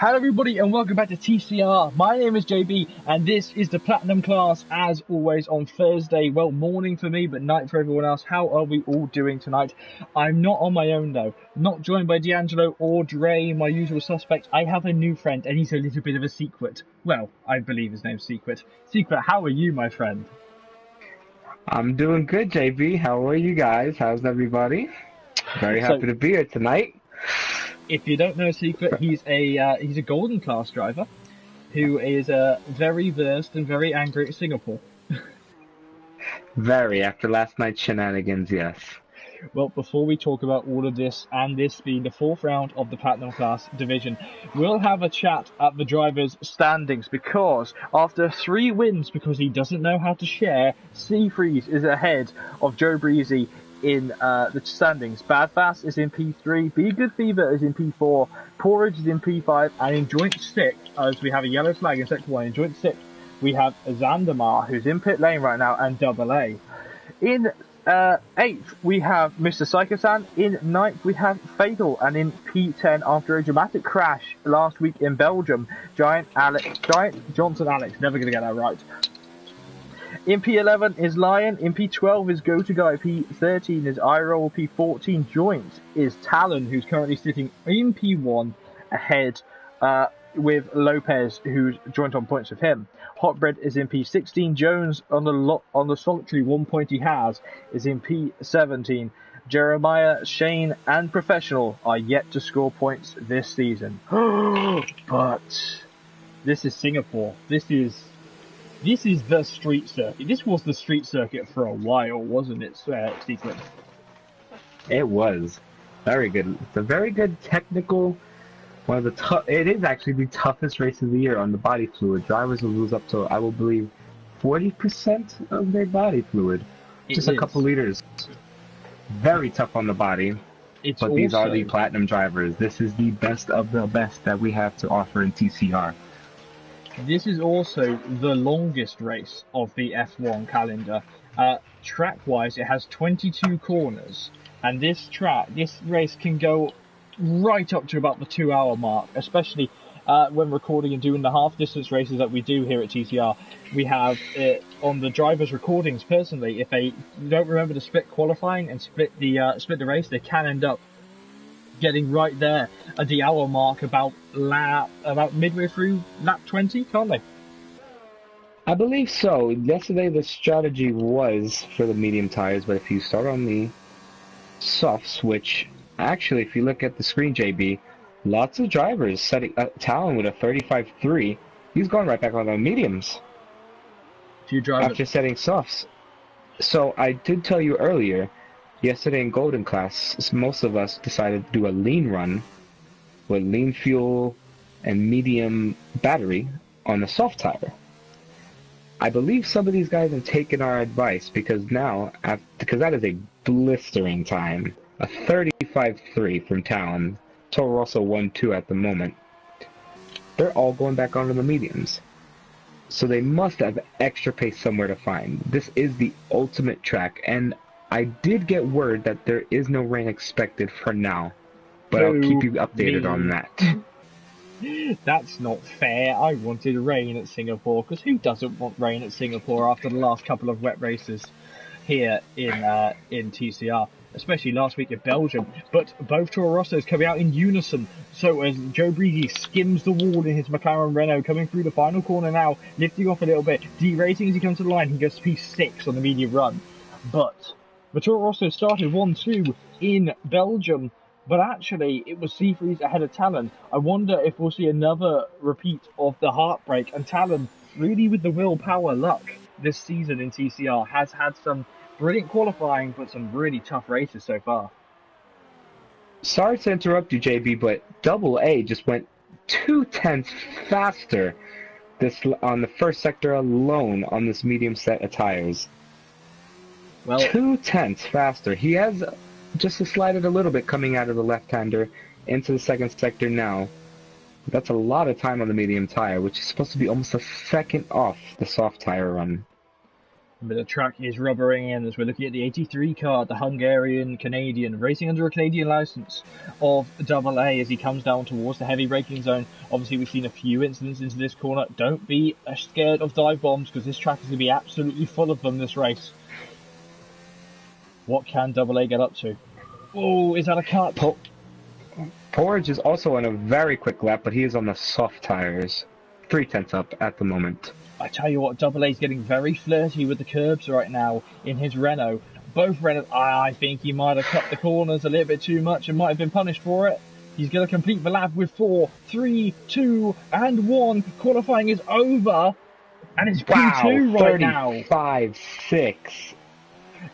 Hello everybody and welcome back to TCR. My name is JB and this is the Platinum class as always on Thursday. Well, morning for me but night for everyone else. How are we all doing tonight? I'm not on my own though. Not joined by D'Angelo or Dre, my usual suspects. I have a new friend and he's a little bit of a secret. Well, I believe his name's Secret. Secret, how are you, my friend? I'm doing good, JB. How are you guys? How's everybody? Very happy to be here tonight. If you don't know Secret, he's a golden class driver who is very versed and very angry at Singapore. Very, after last night's shenanigans, yes. Well, before we talk about all of this, and this being the fourth round of the Platinum class division, we'll have a chat at the drivers' standings, because after 3 wins, because he doesn't know how to share, Seafreeze is ahead of Joe Breezy in the standings. Bad Bass is in P3, Be Good Fever is in P4, Porridge is in P5, and in joint 6, as we have a yellow flag in sector 1, in joint 6, we have Zandamar, who's in pit lane right now, and Double A. In 8th, we have Mr. Psycho-san. In 9th, we have Fatal. And in P10, after a dramatic crash last week in Belgium, Giant Johnson Alex, never going to get that right. In P11 is Lion. In P12 is Go To Guy. P13 is iRoll. P14 Joint is Talon, who's currently sitting in P1 ahead with Lopez, who's joint on points with him. Hotbread is in P16. Jones, on the solitary 1 point he has, is in P17. Jeremiah, Shane, and Professional are yet to score points this season. But this is Singapore. This is the street circuit. This was the street circuit for a while, wasn't it, Secret? It was. Very good. It's a very good technical... It is actually the toughest race of the year on the body fluid. Drivers will lose up to, I will believe, 40% of their body fluid. Just a couple liters. Very tough on the body. But these are the Platinum drivers. This is the best of the best that we have to offer in TCR. This is also the longest race of the F1 calendar. Track-wise, it has 22 corners. And this race can go right up to about the 2-hour mark, especially when recording and doing the half-distance races that we do here at TCR. We have on the drivers' recordings. Personally, if they don't remember to split qualifying and split the race, they can end up getting right there at the hour mark about midway through lap 20, can't they? I believe so. Yesterday the strategy was for the medium tires, but if you start on the softs, which actually, if you look at the screen, JB, lots of drivers setting Talon with a 35.3. He's going right back on the mediums after setting softs. So I did tell you earlier, yesterday in Golden class, most of us decided to do a lean run with lean fuel and medium battery on a soft tire. I believe some of these guys have taken our advice, because that is a blistering time. A 35.3 from Talon. Toro Rosso 1-2 at the moment. They're all going back onto the mediums. So they must have extra pace somewhere to find. This is the ultimate track, and I did get word that there is no rain expected for now. But I'll keep you updated on that. That's not fair. I wanted rain at Singapore, because who doesn't want rain at Singapore after the last couple of wet races here in TCR? Especially last week in Belgium, but both Toro Rossos coming out in unison. So as Joe Breezy skims the wall in his McLaren Renault, coming through the final corner now, lifting off a little bit, derating as he comes to the line, he goes to P6 on the medium run. But the Toro Rosso started 1-2 in Belgium, but actually it was Seafreeze ahead of Talon. I wonder if we'll see another repeat of the heartbreak, and Talon, really with the willpower luck this season in TCR, has had some brilliant qualifying, but some really tough races so far. Sorry to interrupt you, JB, but Double A just went 0.2 faster on the first sector alone on this medium set of tires. Well, 0.2 faster. He has just slided a little bit coming out of the left-hander into the second sector now. That's a lot of time on the medium tire, which is supposed to be almost a second off the soft tire run. But the track is rubbering in as we're looking at the 83 car, the Hungarian Canadian, racing under a Canadian license of Double A as he comes down towards the heavy braking zone. Obviously, we've seen a few incidents into this corner. Don't be scared of dive bombs because this track is going to be absolutely full of them this race. What can Double A get up to? Oh, is that a cut? Porridge is also on a very quick lap, but he is on the soft tires. 3/10 up at the moment. I tell you what, Double A's getting very flirty with the curbs right now in his Renault. Both Renault, I think he might have cut the corners a little bit too much and might have been punished for it. He's going to complete the lap with 4, 3, 2, and 1. Qualifying is over, and it's P2 right now. 35.6.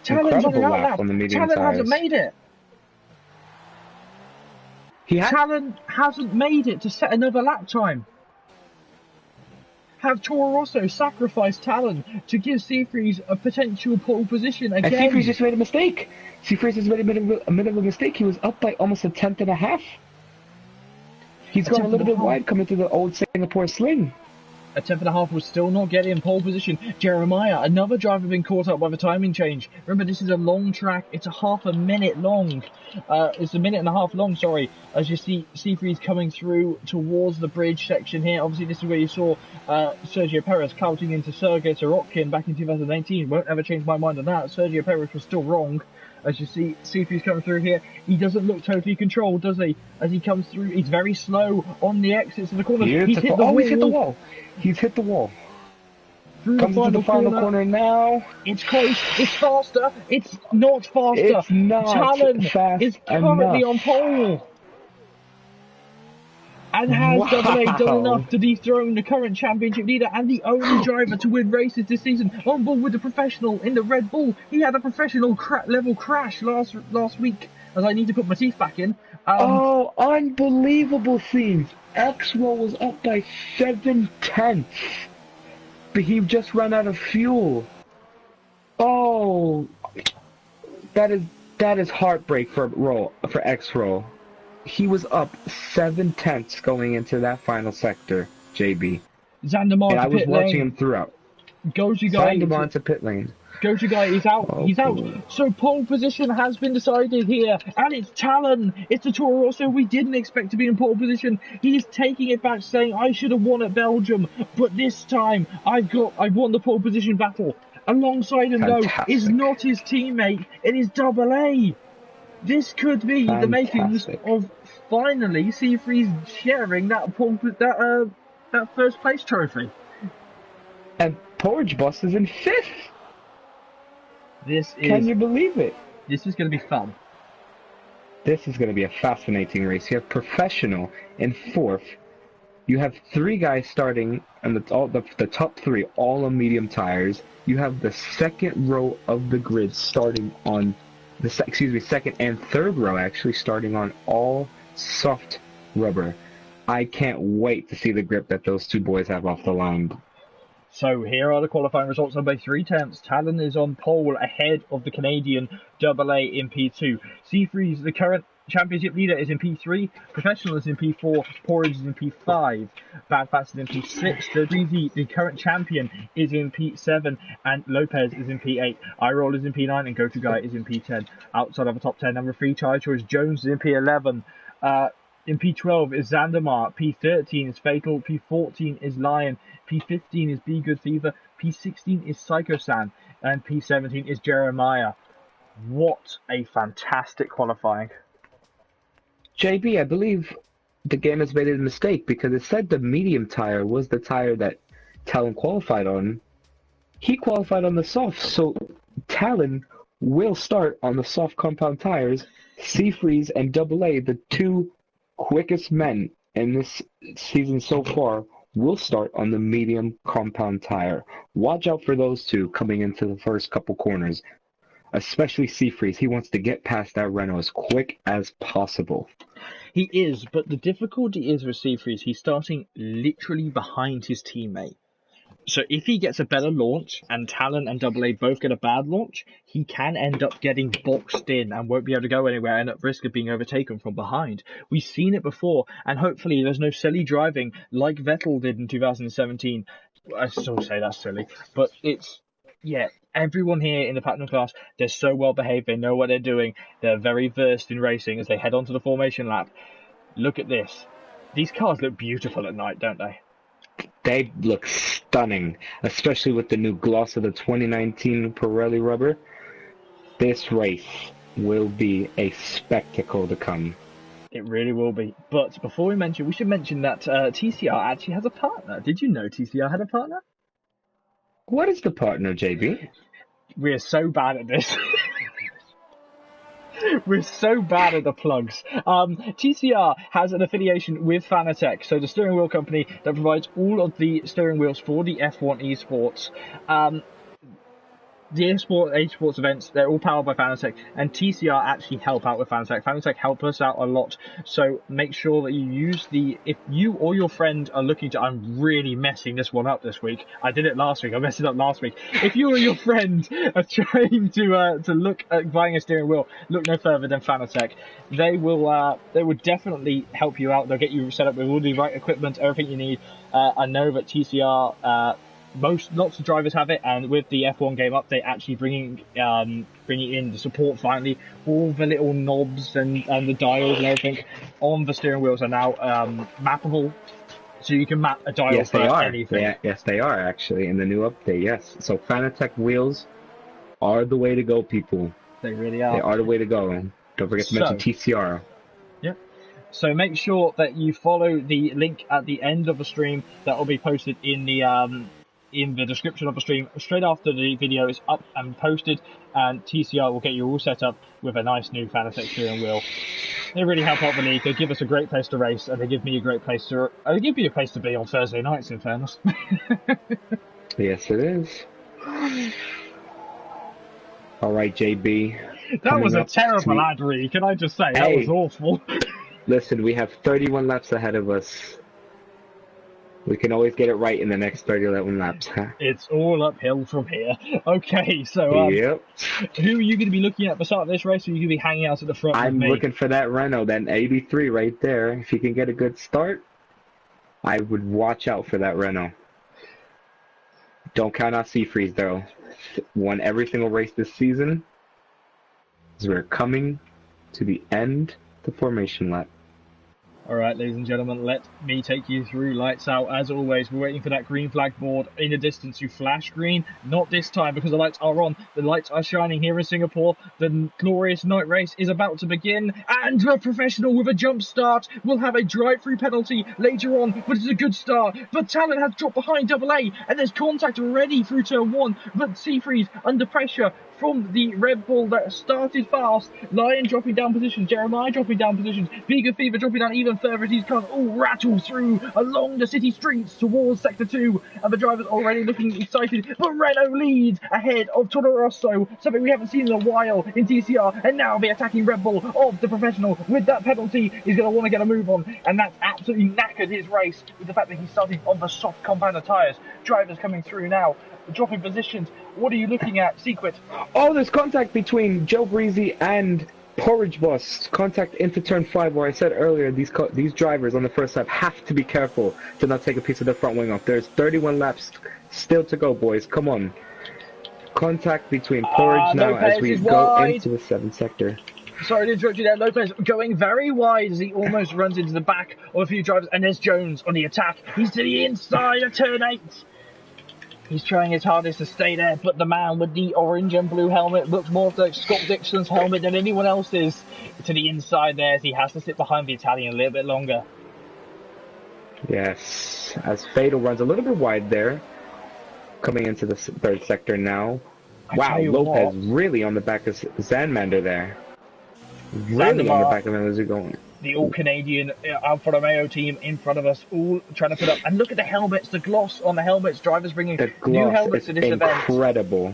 Talon's on an Incredible lap outlap. on the medium Talon tires. hasn't made it. Talon hasn't made it to set another lap time. Have Toro Rosso sacrificed Talon to give Seafreeze a potential pole position again? And Seafreeze just made a mistake. Seafreeze has made a bit of a mistake. He was up by almost a 1/10.5. He's gone a little bit wide coming through the old Singapore sling. A 10.5 will still not get in pole position. Jeremiah, another driver, been caught up by the timing change. Remember, this is a long track. It's a half a minute long. It's a minute and a half long, sorry. As you see Seafreeze coming through towards the bridge section here. Obviously, this is where you saw Sergio Perez clouting into Sergei Sorokin back in 2019. Won't ever change my mind on that. Sergio Perez was still wrong. As you see Seafreeze coming through here, he doesn't look totally controlled, does he? As he comes through, he's very slow on the exits of the corners. He's hit the wall. He's hit the wall. He's hit the wall. Comes into the final corner now. It's close. It's faster. It's not faster. It's not Talon fast is currently on pole. And has Double A done enough to dethrone the current championship leader and the only driver to win races this season? On board with the professional in the Red Bull. He had a professional level crash last week. As I need to put my teeth back in. Unbelievable scenes. X-Roll was up by 7/10. But he just ran out of fuel. Oh, that is heartbreak for X-Roll. He was up 7/10 going into that final sector, JB. Zandermar and I was watching lane. him throughout. Zandermar to pit lane. Goji Guy is out. Oh, he's out. So pole position has been decided here, and it's Talon. It's the Toro Rosso we didn't expect to be in pole position. He's taking it back, saying, "I should have won at Belgium, but this time I won the pole position battle." Alongside him, though, is not his teammate. It is Double A. This could be the makings of finally Seafreeze sharing that first place trophy. And Porridge Boss is in 5th. Can you believe it? This is going to be fun. This is going to be a fascinating race. You have Professional in 4th. You have 3 guys starting, and the top 3 all on medium tires. You have the second row of the grid starting on the second and third row actually starting on all soft rubber. I can't wait to see the grip that those 2 boys have off the line. So here are the qualifying results on by 3/10. Talon is on pole ahead of the Canadian Double A in P2. Seafreeze, the current championship leader, is in P3. Professional is in P4. Porridge is in P5. Bad Fats is in P6. Breezy, the current champion, is in P7. And Lopez is in P8. iRoll is in P9. And Go To Guy is in P10. Outside of the top 10, number 3 tire choice, Jones is in P11. In P12 is Zandermar, P13 is Fatal, P14 is Lion, P15 is Be Good Fever, P16 is Psycho-San, and P17 is Jeremiah. What a fantastic qualifying. JB, I believe the game has made a mistake because it said the medium tire was the tire that Talon qualified on. He qualified on the soft, so Talon will start on the soft compound tires. Seafreeze and Double A, the 2 quickest men in this season so far, will start on the medium compound tire. Watch out for those 2 coming into the first couple corners, especially Seafreeze. He wants to get past that Renault as quick as possible. He is, but the difficulty is with Seafreeze, he's starting literally behind his teammate. So if he gets a better launch and Talon and Double A both get a bad launch, he can end up getting boxed in and won't be able to go anywhere and at risk of being overtaken from behind. We've seen it before, and hopefully there's no silly driving like Vettel did in 2017. I still say that's silly, but it's, yeah, everyone here in the Platinum class, they're so well behaved. They know what they're doing. They're very versed in racing as they head onto the formation lap. Look at this. These cars look beautiful at night, don't they? They look stunning, especially with the new gloss of the 2019 Pirelli rubber. This race will be a spectacle to come. It really will be. But before we should mention that TCR actually has a partner. Did you know TCR had a partner? What is the partner, JB? We're so bad at this. We're so bad at the plugs. TCR has an affiliation with Fanatec, so the steering wheel company that provides all of the steering wheels for the F1 esports. The esports events, they're all powered by Fanatec, and TCR actually help out with Fanatec. Fanatec help us out a lot, so make sure that you use if you or your friend are looking to, I'm really messing this one up this week. I did it last week, I messed it up last week. If you or your friend are trying to look at buying a steering wheel, look no further than Fanatec. They will definitely help you out. They'll get you set up with all the right equipment, everything you need. I know that TCR, lots of drivers have it, and with the F1 game update actually bringing in the support finally, all the little knobs and the dials and everything on the steering wheels are now mappable, so you can map a dial anything. Yes, they are actually in the new update. Yes, so Fanatec wheels are the way to go, people. They really are. They are the way to go. Don't forget to mention TCR. Yep. So make sure that you follow the link at the end of the stream that will be posted in the description of the stream straight after the video is up and posted, and TCR will get you all set up with a nice new Fanatec steering wheel. They really help out the league. They give us a great place to race, and they give me a great place to they give me a place to be on Thursday nights, in fairness. Yes, it is. All right, JB. That was a terrible ad read, can I just say? That was awful. Listen, we have 31 laps ahead of us. We can always get it right in the next 31 laps. Huh? It's all uphill from here. Okay, so yep. Who are you going to be looking at the start of this race, or are you going to be hanging out at the front I'm with me? looking for that Renault, that 83 right there. If you can get a good start, I would watch out for that Renault. Don't count out Seafreeze, though. Won every single race this season. As we're coming to the end of the formation lap. Alright, ladies and gentlemen, let me take you through lights out. As always, we're waiting for that green flag board. In the distance, you flash green. Not this time, because the lights are on. The lights are shining here in Singapore. The glorious night race is about to begin. And the professional with a jump start will have a drive-through penalty later on, but it's a good start. But Talent has dropped behind AA, and there's contact already through turn 1. But Seafreeze, under pressure from the Red Bull that started fast. Lion dropping down positions, Jeremiah dropping down positions, Vegan Fever dropping down even further as these cars all rattle through along the city streets towards Sector 2, and the drivers already looking excited. But Renault leads ahead of Toro Rosso, something we haven't seen in a while in TCR, and now the attacking Red Bull of the professional with that penalty is going to want to get a move on, and that's absolutely knackered his race with the fact that he's starting on the soft compounder tyres. Drivers coming through now, dropping positions. What are you looking at, Secret? Oh, there's contact between Joe Breezy and Porridge Bus. Contact into turn 5, where I said earlier these drivers on the first lap have to be careful to not take a piece of the front wing off. There's 31 laps still to go, boys. Come on. Contact between Porridge now as we go into the 7th sector. Sorry to interrupt you there. Lopez going very wide as he almost runs into the back of a few drivers. And there's Jones on the attack. He's to the inside of turn 8. He's trying his hardest to stay there, but the man with the orange and blue helmet looks more like Scott Dixon's helmet than anyone else's. To the inside there, as he has to sit behind the Italian a little bit longer. Yes, as Fatal runs a little bit wide there, coming into the 3rd sector now. Wow, Lopez really on the back of Zanmander there. Really on the back of him as we're going. The all-Canadian Alfa Romeo team in front of us, all trying to put up. And look at the helmets, the gloss on the helmets. Drivers bringing new helmets to this event. Incredible.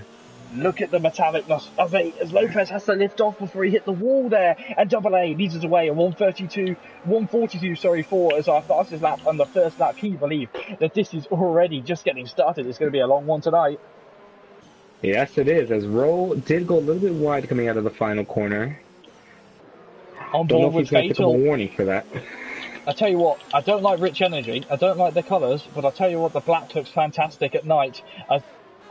Look at the metallic gloss as Lopez has to lift off before he hit the wall there. And AA leads us away at 142.4 as our fastest lap on the first lap. Can you believe that this is already just getting started? It's going to be a long one tonight. Yes, it is. As Roll did go a little bit wide coming out of the final corner. On board with Fatal. Pick up a warning for that. I tell you what, I don't like Rich Energy. I don't like the colours, but I tell you what, the black looks fantastic at night.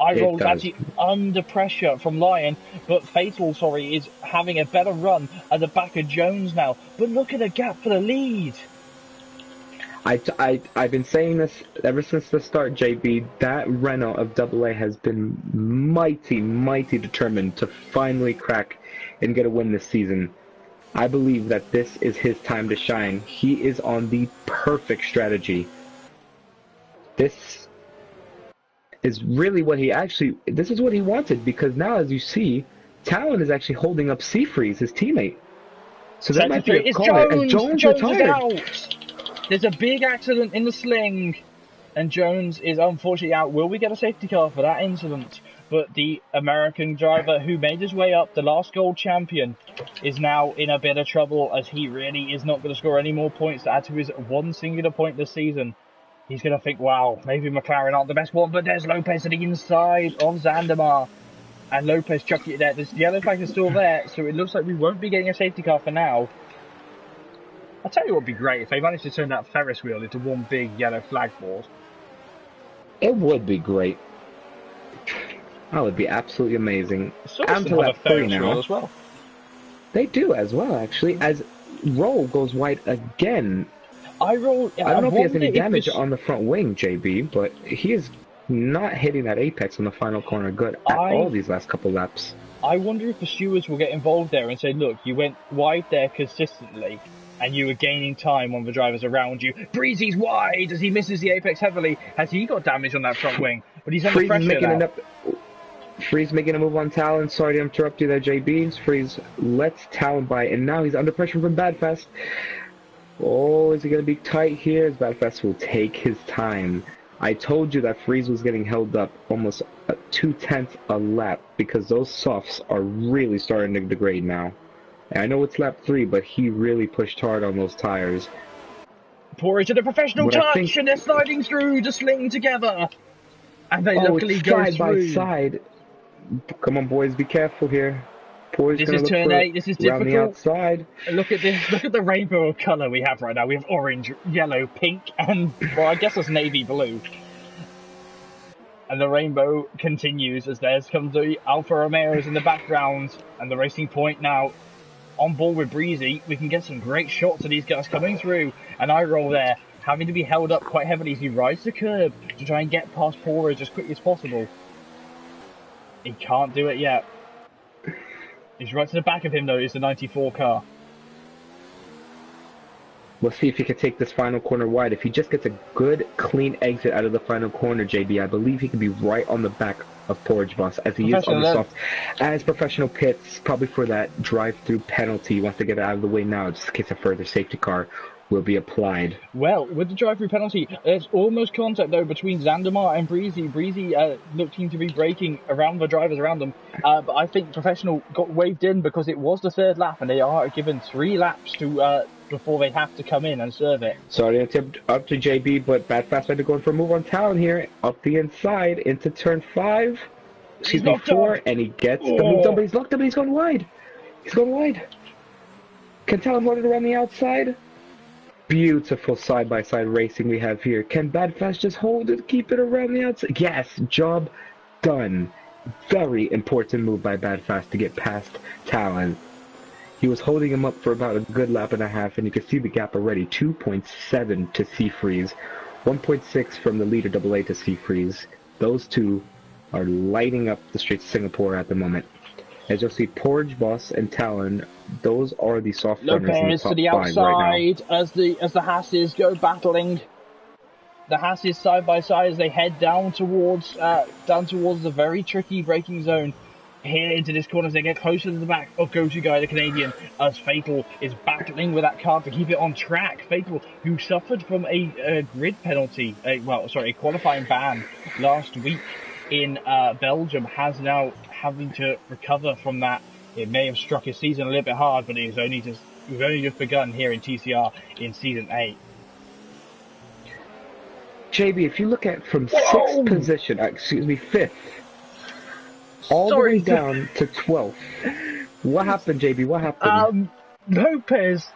Iroll is does. actually under pressure from Lion, but Fatal, is having a better run at the back of Jones now. But look at the gap for the lead. I've been saying this ever since the start, JB. That Renault of AA has been mighty determined to finally crack and get a win this season. I believe that this is his time to shine. He is on the perfect strategy. This is really what this is what he wanted, because now, as you see, Talon is actually holding up Seafreeze, his teammate. So that might be a call. And Jones is out. There's a big accident in the sling, and Jones is unfortunately out. Will we get a safety car for that incident? But the American driver who made his way up, the last gold champion, is now in a bit of trouble, as he really is not going to score any more points to add to his one singular point this season. He's going to think, wow, maybe McLaren aren't the best one, but there's Lopez at the inside of Zandamar. And Lopez chucked it there. The yellow flag is still there, so it looks like we won't be getting a safety car for now. I'll tell you what would be great if they managed to turn that Ferris wheel into one big yellow flag board. It would be great. That would be absolutely amazing. And to lap 3 now. As well. They do as well, actually, as Roll goes wide again. I don't know if he has any damage on the front wing, JB, but he is not hitting that apex on the final corner good at all these last couple laps. I wonder if the stewards will get involved there and say, look, you went wide there consistently, and you were gaining time on the drivers around you. Breezy's wide as he misses the apex heavily. Has he got damage on that front wing? But he's under pressure now. Freeze making a move on Talon. Sorry to interrupt you there, JB. Freeze lets Talon by, and now he's under pressure from Badfast. Oh, is he going to be tight here? As Badfast will take his time. I told you that Freeze was getting held up almost 2/10 a lap, because those softs are really starting to degrade now. I know it's lap 3, but he really pushed hard on those tires. Porridge and a professional touch, and they're sliding through to sling together. And they luckily go side by side. Come on, boys, be careful here. Porridge this is turn 8. This is difficult. The outside. Look at this. Look at the rainbow of colour we have right now. We have orange, yellow, pink, and, well, I guess it's navy blue. And the rainbow continues as there's comes the Alfa Romeos in the background, and the Racing Point now on board with Breezy. We can get some great shots of these guys coming through, and I roll there, having to be held up quite heavily as he rides the curb to try and get past Porridge as quickly as possible. He can't do it yet. He's right to the back of him, though, is the 94 car. We'll see if he can take this final corner wide. If he just gets a good, clean exit out of the final corner, JB, I believe he can be right on the back of Porridge Boss, as he is on the soft. As Professional pits, probably for that drive-through penalty. He wants to get it out of the way now, just in case a further safety car will be applied. Well, with the drive-through penalty, there's almost contact, though, between Zandamar and Breezy. Breezy looking to be braking around the drivers around them, but I think Professional got waved in because it was the 3rd lap, and they are given 3 laps to before they have to come in and serve it. Sorry to up to JB, but Badfast had to go in for a move on Talon here, up the inside into turn 5. Excuse me, 4, and he gets the move done, but he's locked up and he's going wide. He's going wide. Can Talon hold it around the outside? Beautiful side-by-side racing we have here. Can Badfast just hold it, keep it around the outside? Yes, job done. Very important move by Badfast to get past Talon. He was holding him up for about a good lap and a half, and you can see the gap already. 2.7 to Seafreeze, 1.6 from the leader AA to Seafreeze. Those two are lighting up the streets of Singapore at the moment. As you'll see, Porridge Boss and Talon, those are the soft runners in the top to the 5 outside right now. as the Hasses go battling. The Hasses side by side as they head down towards the very tricky braking zone. Here into this corner as they get closer to the back of Go-To Guy, the Canadian, as Fatal is battling with that car to keep it on track. Fatal, who suffered from a grid penalty, a qualifying ban last week in Belgium, has now having to recover from that. It may have struck his season a little bit hard, but we've only just begun here in TCR in Season 8. JB, if you look at from 6th position, 5th, all the way down to 12th. What happened, JB? What happened? Lopez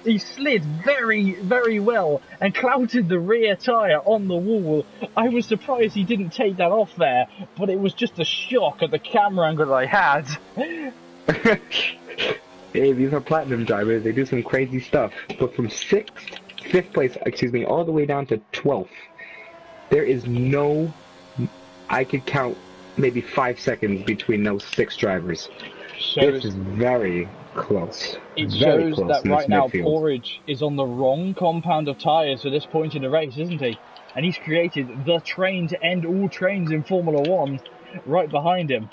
he slid very, very well and clouted the rear tyre on the wall. I was surprised he didn't take that off there, but it was just a shock at the camera angle that I had. Hey, these are platinum drivers. They do some crazy stuff. But from 5th place, excuse me, all the way down to 12th, there is no, I could count maybe 5 seconds between those 6 drivers. This is very close. It very shows close that in right this now midfield. Porridge is on the wrong compound of tyres at this point in the race, isn't he? And he's created the train to end all trains in Formula One right behind him.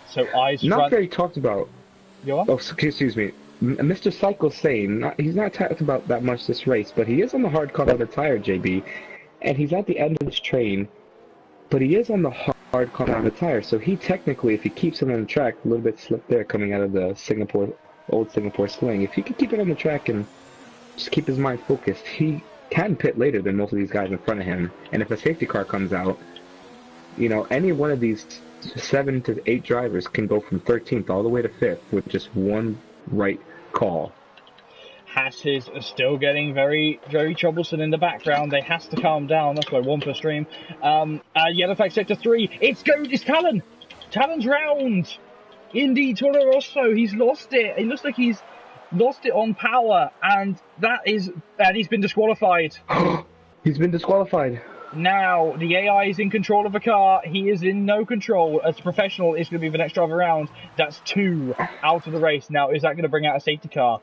So eyes Not front. very talked about. You are? Oh, excuse me. Mr. Cycle Sane, he's not talked about that much this race, but he is on the hard compound of tire, JB. And he's at the end of this train, but he is on the hard compound of tire, so he technically, if he keeps it on the track, a little bit slipped there coming out of the old Singapore sling. If he could keep it on the track and just keep his mind focused, he can pit later than most of these guys in front of him. And if a safety car comes out, you know, any one of these 7 to 8 drivers can go from 13th all the way to 5th with just one right call. Hasses are still getting very, very troublesome in the background. They has to calm down. That's why 1 per stream. Yellow flag sector 3. It's Talon. Talon's round. Indeed, Toro Rosso. He's lost it. It looks like he's lost it on power, and he's been disqualified. He's been disqualified. Now, the AI is in control of the car. He is in no control. As a professional, it's going to be the next driver around. That's 2 out of the race. Now, is that going to bring out a safety car?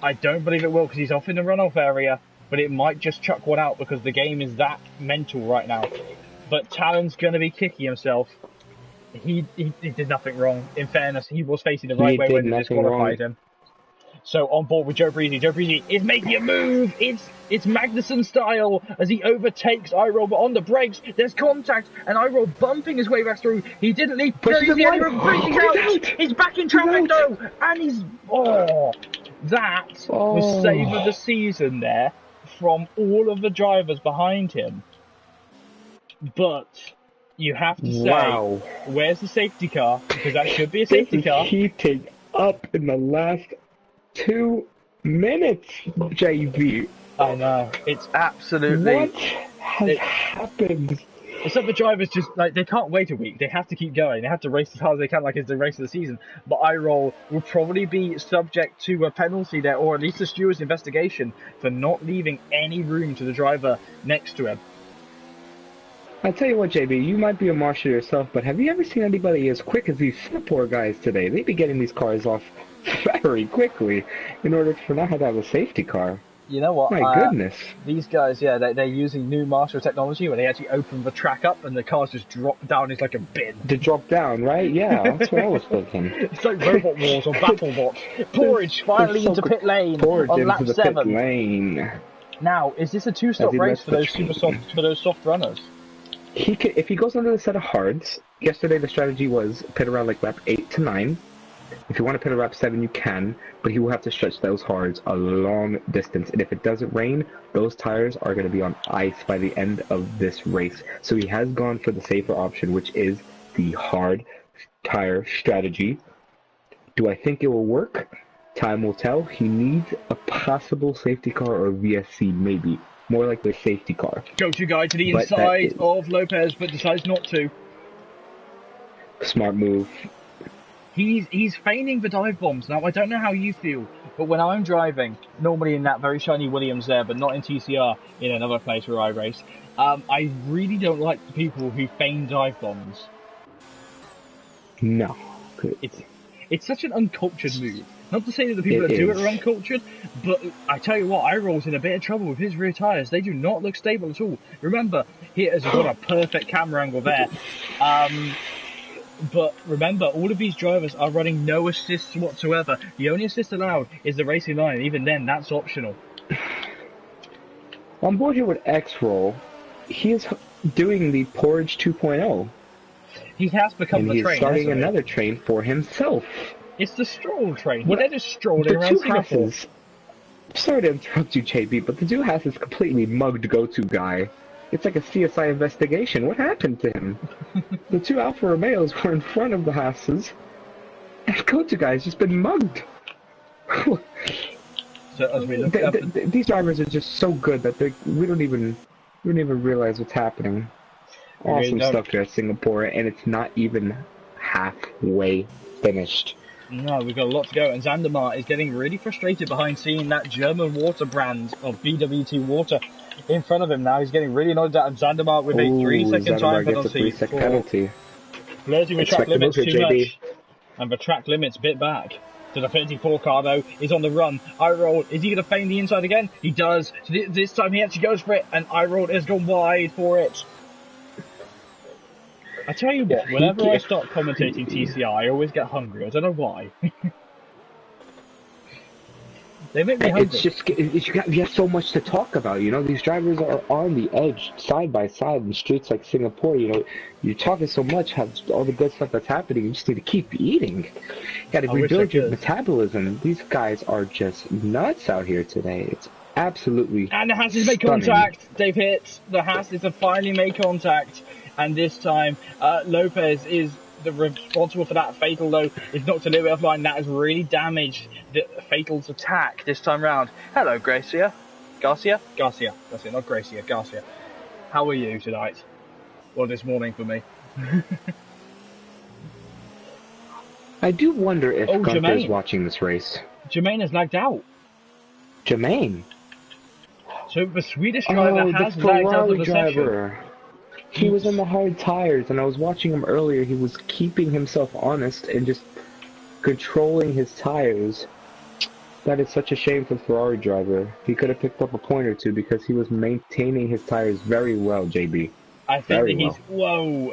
I don't believe it will, because he's off in the runoff area. But it might just chuck one out, because the game is that mental right now. But Talon's going to be kicking himself. He did nothing wrong. In fairness, he was facing the right way when they disqualified him. So on board with Joe Breezy. Joe Breezy is making a move. It's Magnussen style as he overtakes Iroh, but on the brakes there's contact and Iroh bumping his way back through. He didn't leave. Breezy's out. He's back in traffic though, and he's that was save of the season there from all of the drivers behind him. But you have to say, where's the safety car? Because that should be a safety car. Heating up in the last 2 minutes, JV. I know. It's absolutely... What has happened? It's like the drivers just, like, they can't wait a week. They have to keep going. They have to race as hard as they can, like it's the race of the season. But iRoll will probably be subject to a penalty there, or at least a steward's investigation for not leaving any room to the driver next to him. I'll tell you what, JB, you might be a marshal yourself, but have you ever seen anybody as quick as these Singapore guys today? They be getting these cars off very quickly in order for not to have a safety car. You know what? My goodness. These guys, yeah, they're using new Marshall technology where they actually open the track up and the cars just drop down. It's like a bin. To drop down, right? Yeah, that's what I was thinking. It's like Robot Wars or BattleBot. Porridge finally into pit lane on lap 7. Pit lane. Now, is this a 2-stop race for those soft runners? He could, if he goes under the set of hards. Yesterday the strategy was pit around like lap 8 to 9. If you want to pit a lap 7, you can, but he will have to stretch those hards a long distance. And if it doesn't rain, those tires are going to be on ice by the end of this race. So he has gone for the safer option, which is the hard tire strategy. Do I think it will work? Time will tell. He needs a possible safety car or VSC, maybe. More likely a safety car. Go-to guy to the inside of Lopez, but decides not to. Smart move. He's feigning the dive bombs. Now, I don't know how you feel, but when I'm driving, normally in that very shiny Williams there, but not in TCR, in another place where I race, I really don't like the people who feign dive bombs. No. It's such an uncultured move. Not to say that the people that do it are uncultured, but I tell you what, iRoll's in a bit of trouble with his rear tyres. They do not look stable at all. Remember, he has got a perfect camera angle there. But remember, all of these drivers are running no assists whatsoever. The only assist allowed is the racing line. Even then, that's optional. On board here with X-Roll, he is doing the Porridge 2.0. He has become the train. And he's starting another train for himself. It's the stroll train. They're just strolling around Singapore. Sorry to interrupt you, JB, but the Duhas is completely mugged go-to guy. It's like a CSI investigation. What happened to him? The 2 Alfa Romeos were in front of the Hasses, And Go-To Guy's just been mugged. So as we look up, These drivers are just so good that we don't even realize what's happening. Awesome stuff there, Singapore, and it's not even halfway finished. No, we've got a lot to go, and Zandamar is getting really frustrated behind seeing that German water brand of BWT water in front of him now. He's getting really annoyed at Zandamar with a 3-second time penalty. Gets a 3-second penalty. Flirting with track limits too much. And the track limits bit back. To the 34 car though, is on the run. Iroll, is he going to feign the inside again? He does. So this time he actually goes for it, and Iroll has gone wide for it. I tell you what, whenever I start commentating TCR, I always get hungry. I don't know why. They make me hungry. It's just, you have so much to talk about, you know? These drivers are on the edge, side by side, in streets like Singapore, you know? You're talking so much, have all the good stuff that's happening, you just need to keep eating. You gotta rebuild your metabolism. These guys are just nuts out here today. It's absolutely And the Haas has made contact. They've hit. The Haas have finally made contact. And this time, Lopez is responsible for that. Fatal, though, is knocked a little bit offline. That has really damaged the Fatal's attack this time round. Hello, Garcia, not Gracia, Garcia. How are you tonight? Well, this morning for me. I do wonder if Gunther is watching this race. Jermaine has lagged out. Jermaine? So the Swedish driver has lagged out of the session. He was in the hard tires, and I was watching him earlier. He was keeping himself honest and just controlling his tires. That is such a shame for the Ferrari driver. He could have picked up a point or two because he was maintaining his tires very well, JB. I think that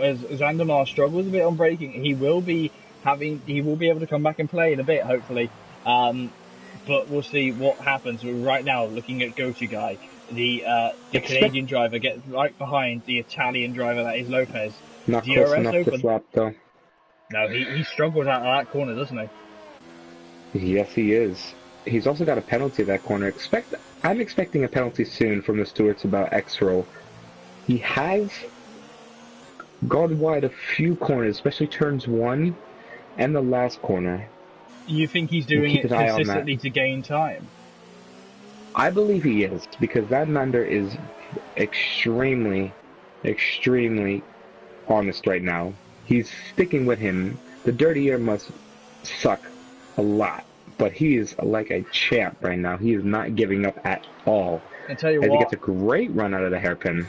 as Zandamar struggles a bit on braking, he will be able to come back and play in a bit, hopefully. But we'll see what happens. We're right now looking at Go-To Guy. The Canadian driver gets right behind the Italian driver, that is Lopez. Not close enough to slap, though. No, he struggles out of that corner, doesn't he? Yes, he is. He's also got a penalty that corner. I'm expecting a penalty soon from the stewards about X-Roll. He has gone wide a few corners, especially turns 1 and the last corner. You think he's doing it consistently to gain time? I believe he is, because that Mander is extremely, extremely honest right now. He's sticking with him. The dirty air must suck a lot, but he is like a champ right now. He is not giving up at all. I tell you what, he gets a great run out of the hairpin.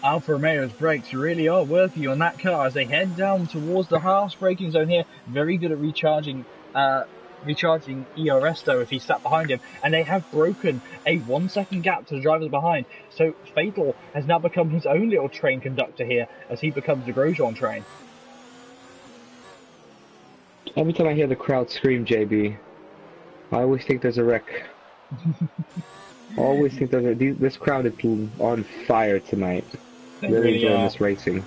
Alfa Romeo's brakes really are worthy on that car as they head down towards the Haas braking zone here. Very good at recharging ERS though if he sat behind him, and they have broken a 1-second gap to the drivers behind. So Fatal has now become his own little train conductor here as he becomes the Grosjean train. Every time I hear the crowd scream, JB, I always think there's a wreck. I always think this crowd is on fire tonight. Really enjoying this racing.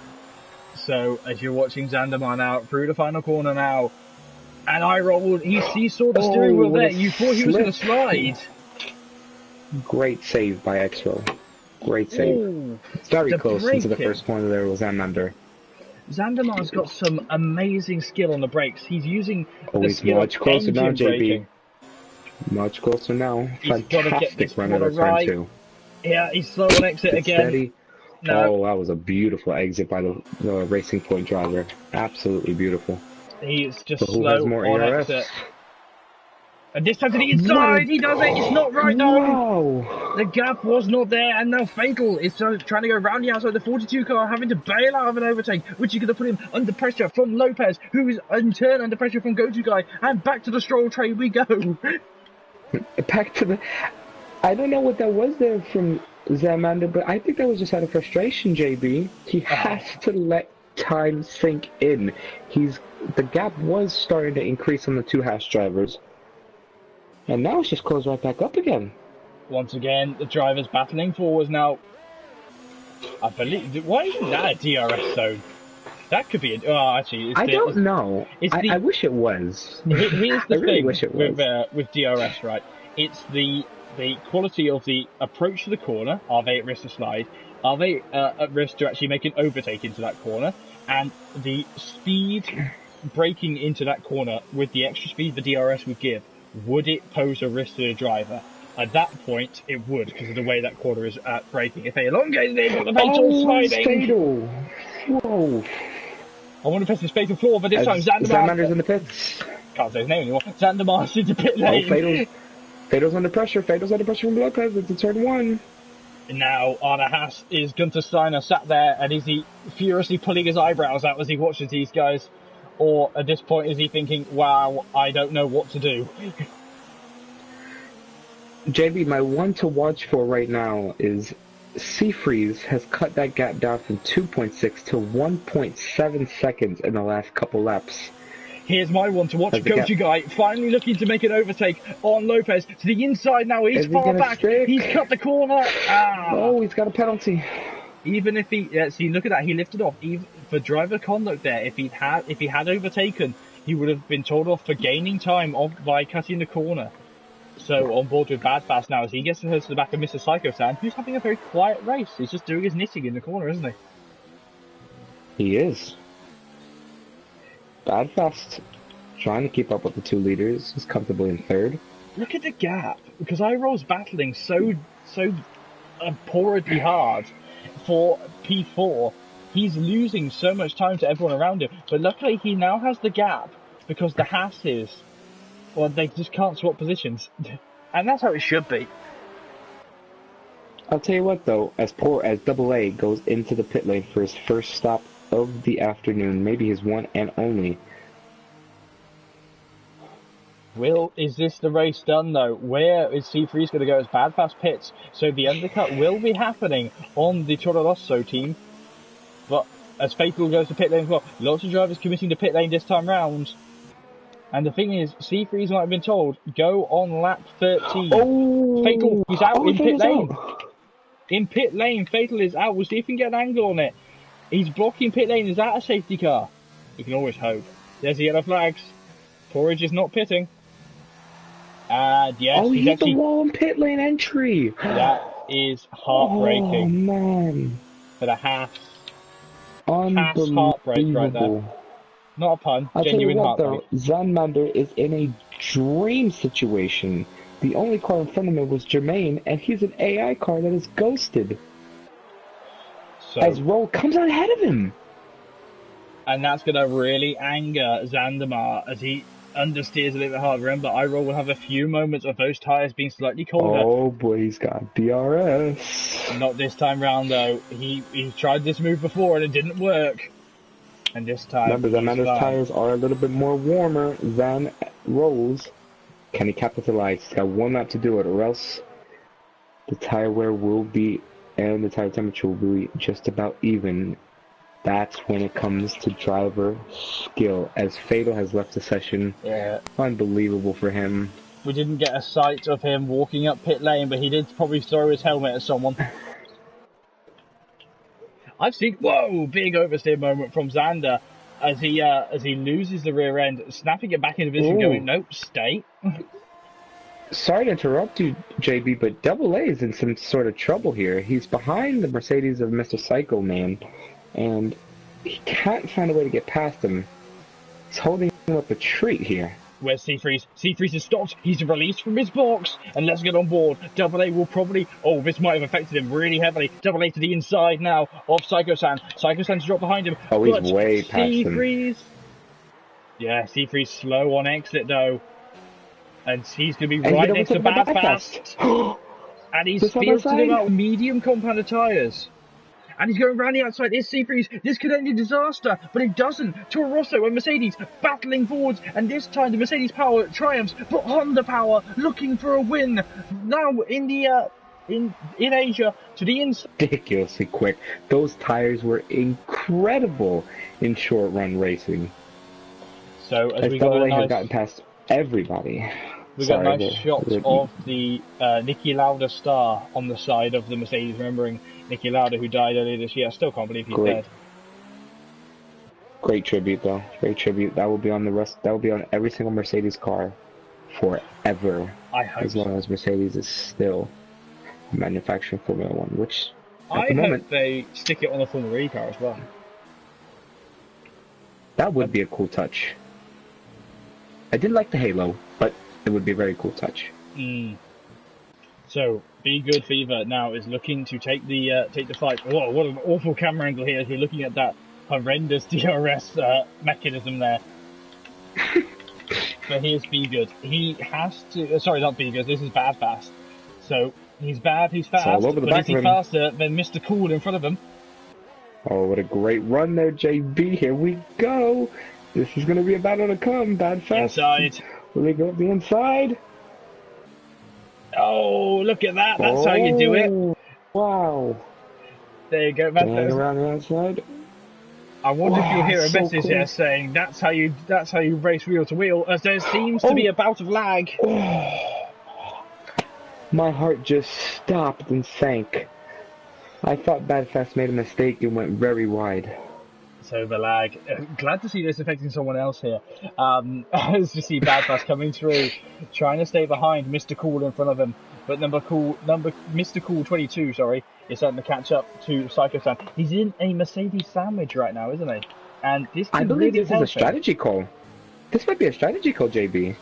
So as you're watching Zandamar now through the final corner now, and Iroll, he saw the steering wheel there. You thought he was going to slide. Great save by X-Roll. Great save. Ooh, very close into the first corner there was Zamander. Zandamar's got some amazing skill on the brakes. He's using the skill much closer now, JB. Braking. Much closer now. Fantastic run out of turn 2. Yeah, he's slow on exit again. Steady. No. Oh, that was a beautiful exit by the Racing Point driver. Absolutely beautiful. He's just slow on exit. And this time to the inside, he does it. It's not right though. Wow. The gap was not there, and now Fatal is trying to go around the outside of the 42 car, having to bail out of an overtake, which is going to put him under pressure from Lopez, who is in turn under pressure from Go-To Guy, and back to the Stroll train we go. Back to the... I don't know what that was there from Zamander, but I think that was just out of frustration, JB. He has to let time sink in. The gap was starting to increase on the two Haas drivers. And now it's just closed right back up again. Once again, the drivers battling forwards now. I believe... Why isn't that a DRS zone? That could be... actually... I don't know. I wish it was. Here's the thing with DRS, right? It's the quality of the approach to the corner. Are they at risk to slide? Are they at risk to actually make an overtake into that corner? And the speed braking into that corner with the extra speed the DRS would give, would it pose a risk to the driver? At that point, it would, because of the way that corner is at braking. If they elongated it, got the fatal sliding. Fatal! Whoa! I want to press the fatal floor, but this time Zander's in the pits. Can't say his name anymore. Zandemar's into pit lane. Fatal's under pressure. Fatal's under pressure from Lopez. It's a turn 1. Now, Arne Haas is Gunther Steiner sat there, and is he furiously pulling his eyebrows out as he watches these guys? Or at this point, is he thinking, wow, I don't know what to do? JB, my one to watch for right now is Seafreeze has cut that gap down from 2.6 to 1.7 seconds in the last couple laps. Here's my one to watch. Goji Guy finally looking to make an overtake on Lopez. To the inside now. He's far back. Stick? He's cut the corner. Oh, he's got a penalty. Even if he... see, look at that. He lifted off. Even for driver conduct there, if he had overtaken, he would have been told off for gaining time by cutting the corner. So on board with Bad Fast now as he gets to the back of Mr. Psycho-san, who's having a very quiet race. He's just doing his knitting in the corner, isn't he? He is. Bad Fast trying to keep up with the 2 leaders. He's comfortably in 3rd. Look at the gap, because Iroh's battling so abhorrently hard for P4. He's losing so much time to everyone around him, but luckily he now has the gap because the Hasses, well, they just can't swap positions, and that's how it should be. I'll tell you what though, as Double A goes into the pit lane for his first stop of the afternoon, maybe his one and only. Is this the race done though? Where is C3's going to go as Bad Fast pits? So the undercut will be happening on the Toro Rosso team, but as Fatal goes to pit lane as well, lots of drivers committing to pit lane this time round. And the thing is, C3's might have been told, go on lap 13. Oh, Fatal, he's out in pit lane. Out. In pit lane, Fatal is out. We'll see if we can get an angle on it. He's blocking pit lane. Is that a safety car? We can always hope. There's the yellow flags. Porridge is not pitting. And yes, he hit the wall in pit lane entry. That is heartbreaking. Oh, man. For the Haas. Haas heartbreak right there. Not a pun. I'll genuine tell you what, heartbreak. though, Zanmander is in a dream situation. The only car in front of him was Jermaine, and he's an AI car that is ghosted. So, as Roll comes out ahead of him. And that's going to really anger Zandamar as he understeers a little bit hard. Remember, Iroh will have a few moments of those tyres being slightly colder. Oh boy, he's got DRS. Not this time round though. He tried this move before and it didn't work. And this time, remember, Zanmander's tires are a little bit more warmer than Roll's. Can he capitalize? He's got 1 lap to do it, or else the tire wear will be, and the tire temperature will be just about even. That's when it comes to driver skill, as Fatal has left the session. Yeah. Unbelievable for him. We didn't get a sight of him walking up pit lane, but he did probably throw his helmet at someone. I've seen, whoa, big oversteer moment from Xander as he loses the rear end, snapping it back into position, going, nope, stay. Sorry to interrupt you, JB, but Double A is in some sort of trouble here. He's behind the Mercedes of Mr. Psycho Man, and he can't find a way to get past him. He's holding him up a treat here. Where's C-Freeze? C-Freeze has stopped. He's released from his box. And let's get on board. Double A will probably... Oh, this might have affected him really heavily. Double A to the inside now of Psycho-San. Psycho-San's dropped behind him. Oh, he's way past him. C-Freeze... Yeah, C-Freeze slow on exit, though. And he's going to be right next to Bad Fast. And he's filtered him out with medium compounded tyres. And he's going round the outside. It's C-Freeze. This could end in disaster, but it doesn't. Toro Rosso and Mercedes battling forwards, and this time the Mercedes power triumphs, but Honda power looking for a win. Now in the in Asia to the inside. Ridiculously quick. Those tires were incredible in short run racing. So as we Double A got has gotten past everybody. We got nice shots of the Niki Lauda star on the side of the Mercedes, remembering Niki Lauda, who died earlier this year. I still can't believe he's dead. Great tribute, though. Great tribute. That will be on the rest. That will be on every single Mercedes car forever. I hope as long as Mercedes is still manufacturing Formula One, which I hope they stick it on the Formula E car as well. That would be a cool touch. I did like the halo, but it would be a very cool touch. So, Be Good Fever now is looking to take the fight. Whoa, what an awful camera angle here as we're looking at that horrendous DRS mechanism there. But here's Be Good. He has to... sorry, not Be Good. This is Bad Fast. So, he's bad, he's fast, all over the but back is he of him. faster than Mr. Cool in front of him? Oh, what a great run there, JB. Here we go. This is going to be a battle to come. Bad Fast. Inside. Will they go up the inside? Oh, look at that. That's how you do it. Wow. There you go. Going around the outside. I wonder if you'll hear a so message cool. there saying that's how you race wheel to wheel, as there seems to be a bout of lag. My heart just stopped and sank. I thought Bad Fast made a mistake and went very wide. So the lag. Glad to see this affecting someone else here. As you see Bad Fast coming through, trying to stay behind Mr. Cool in front of him, but Mr. Cool 22, sorry, is starting to catch up to Psycho Sam. He's in a Mercedes sandwich right now, isn't he? And this I believe really this is a strategy call. This might be a strategy call, JB.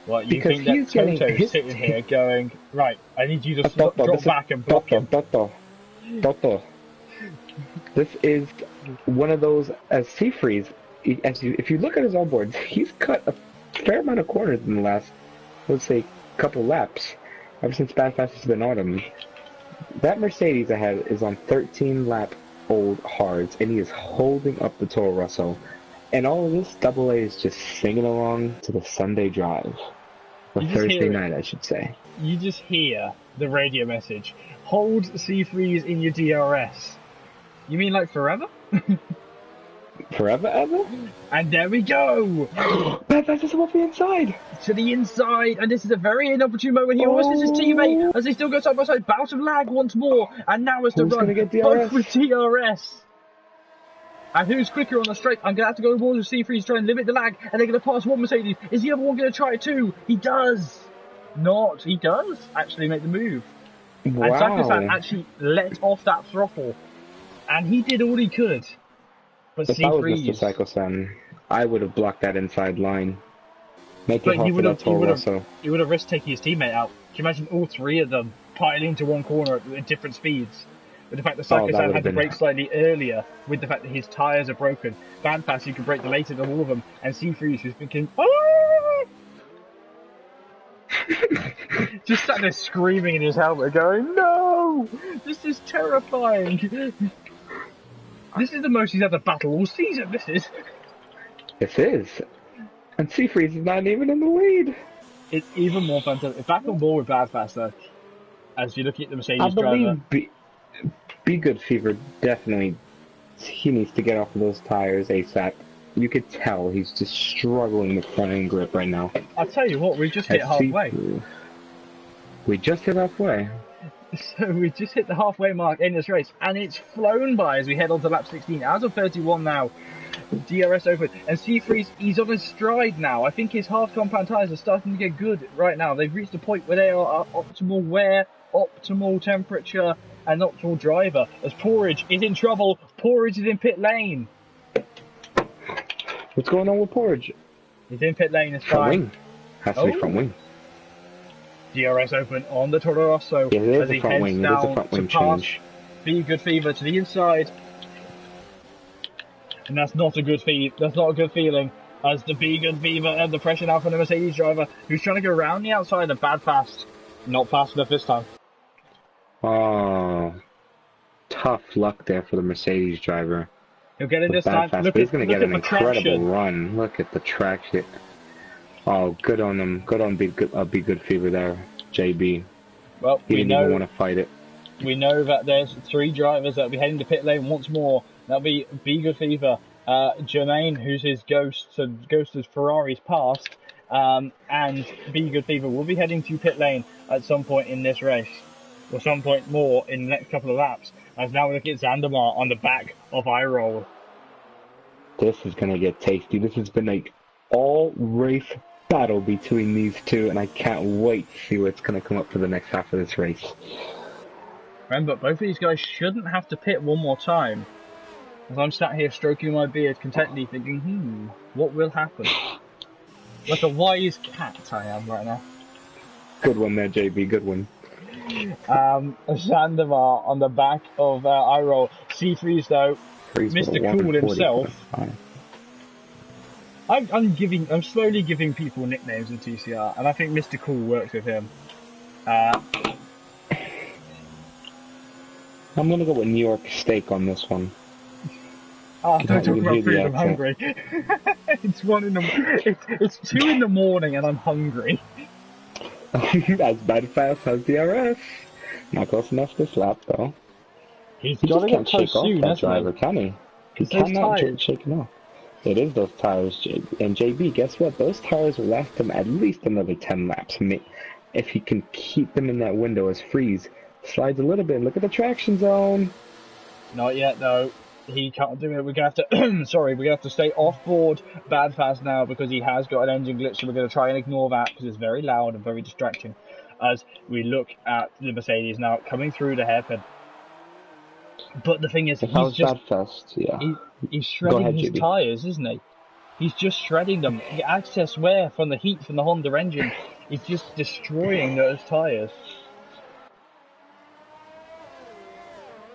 What, you Because think that he's getting Toto's sitting here going, right, I need you to drop back and block him. Toto. This is one of those, as Seafreeze, if you look at his onboards, he's cut a fair amount of corners in the last, let's say, couple laps, ever since Bad Fast has been on him. That Mercedes ahead is on 13-lap-old hards, and he is holding up the Toro Rosso. And all of this, Double A is just singing along to the Sunday drive. Or Thursday night, I should say. You just hear the radio message. Hold Seafreeze in your DRS. You mean like forever? Forever, ever? And there we go! Bad Fast is up the inside! To the inside, and this is a very inopportune moment. He almost hits his teammate as they still go side by side. Bout of lag once more, and now it's the Who's run. gonna get DRS? Both with DRS. And who's quicker on the straight? I'm going to have to go towards with C3 to try and limit the lag, and they're going to pass one Mercedes. Is the other one going to try it too? He does! Not. He does actually make the move. Wow. And Sakura-san actually let off that throttle. And he did all he could. But If I was Mr. C3... Psycho-san, I would have blocked that inside line. Make it But hard for that Toro Rosso. he would have risked taking his teammate out. Can you imagine all three of them piling to one corner at different speeds? With the fact that Psycho-san had to brake slightly earlier, with the fact that his tyres are broken. Bad Fast, you could brake the latest of all of them, and C3 who's thinking, oh! Just sat there screaming in his helmet, going, no! This is terrifying! This is the most he's had to battle all season, this is. This is. And Seafreeze is not even in the lead. It's even more fantastic. Back on board with Bad Fast, though, as you're looking at the Mercedes I driver. believe Be Good Fever definitely, he needs to get off of those tires ASAP. You could tell he's just struggling with front end grip right now. I'll tell you what, we just hit halfway. We just hit halfway. So we just hit the halfway mark in this race, and it's flown by as we head on to lap 16. Out of 31 now, DRS open, and C3's, he's on his stride now. I think his half compound tyres are starting to get good right now. They've reached a point where they are optimal wear, optimal temperature, and optimal driver. As Porridge is in trouble, Porridge is in pit lane. What's going on with Porridge? He's in pit lane, it's Front fine. wing. Has to be front wing. DRS open on the Toro Rosso Yeah, it is as a he front heads wing. It is a down front to wing pass change. Be Good Fever to the inside. And that's not a good that's not a good feeling, as the Be Good Fever and the pressure now from the Mercedes driver, who's trying to go around the outside of Bad Fast. Not fast enough this time. Oh, tough luck there for the Mercedes driver. He'll get it this time. Fast, Look but at, he's going to look get at an the incredible traction. run. Look at the traction. Oh, good on him. Good on Be Good Fever there, JB. Well, He didn't even want to fight it. We know that there's three drivers that will be heading to pit lane once more. That'll be Good Fever, Jermaine, who's his Ghost, so Ghost is Ferrari's past, and Good Fever will be heading to pit lane at some point in this race, or some point more in the next couple of laps. As now we look at Zandamar on the back of iRoll. This is going to get tasty. This has been like all race battle between these two, and I can't wait to see what's going to come up for the next half of this race. Remember, both of these guys shouldn't have to pit one more time. As I'm sat here stroking my beard contentedly thinking, what will happen? Like a wise cat I am right now. Good one there, JB. Good one. Zandamar on the back of iRoll. C3's though, Freeze with a Mr. Cool himself. 140.5. I'm slowly giving people nicknames in TCR, and I think Mr. Cool works with him. I'm gonna go with New York steak on this one. Oh, don't talk You can about hear the food, I'm accent. hungry. It's 2 in the morning and I'm hungry. That's bad fast has DRS. Not close enough this lap though. He's He got just to can't get close shake off soon, that hasn't driver, he? can he? He It's those cannot tires. shake it off. It is those tires, JB. And JB, guess what? Those tires will last him at least another 10 laps. If he can keep them in that window as Freeze slides a little bit. Look at the traction zone. Not yet, though. He can't do it. We're gonna have to. Sorry, we're gonna have to stay off board Bad Fast now because he has got an engine glitch. So we're gonna try and ignore that because it's very loud and very distracting. As we look at the Mercedes now coming through the hairpin. But the thing is, If I he's was just bad fast, yeah. he's shredding ahead, his JB. tires, isn't he? He's just shredding them. The access wear from the heat from the Honda engine is just destroying those tires.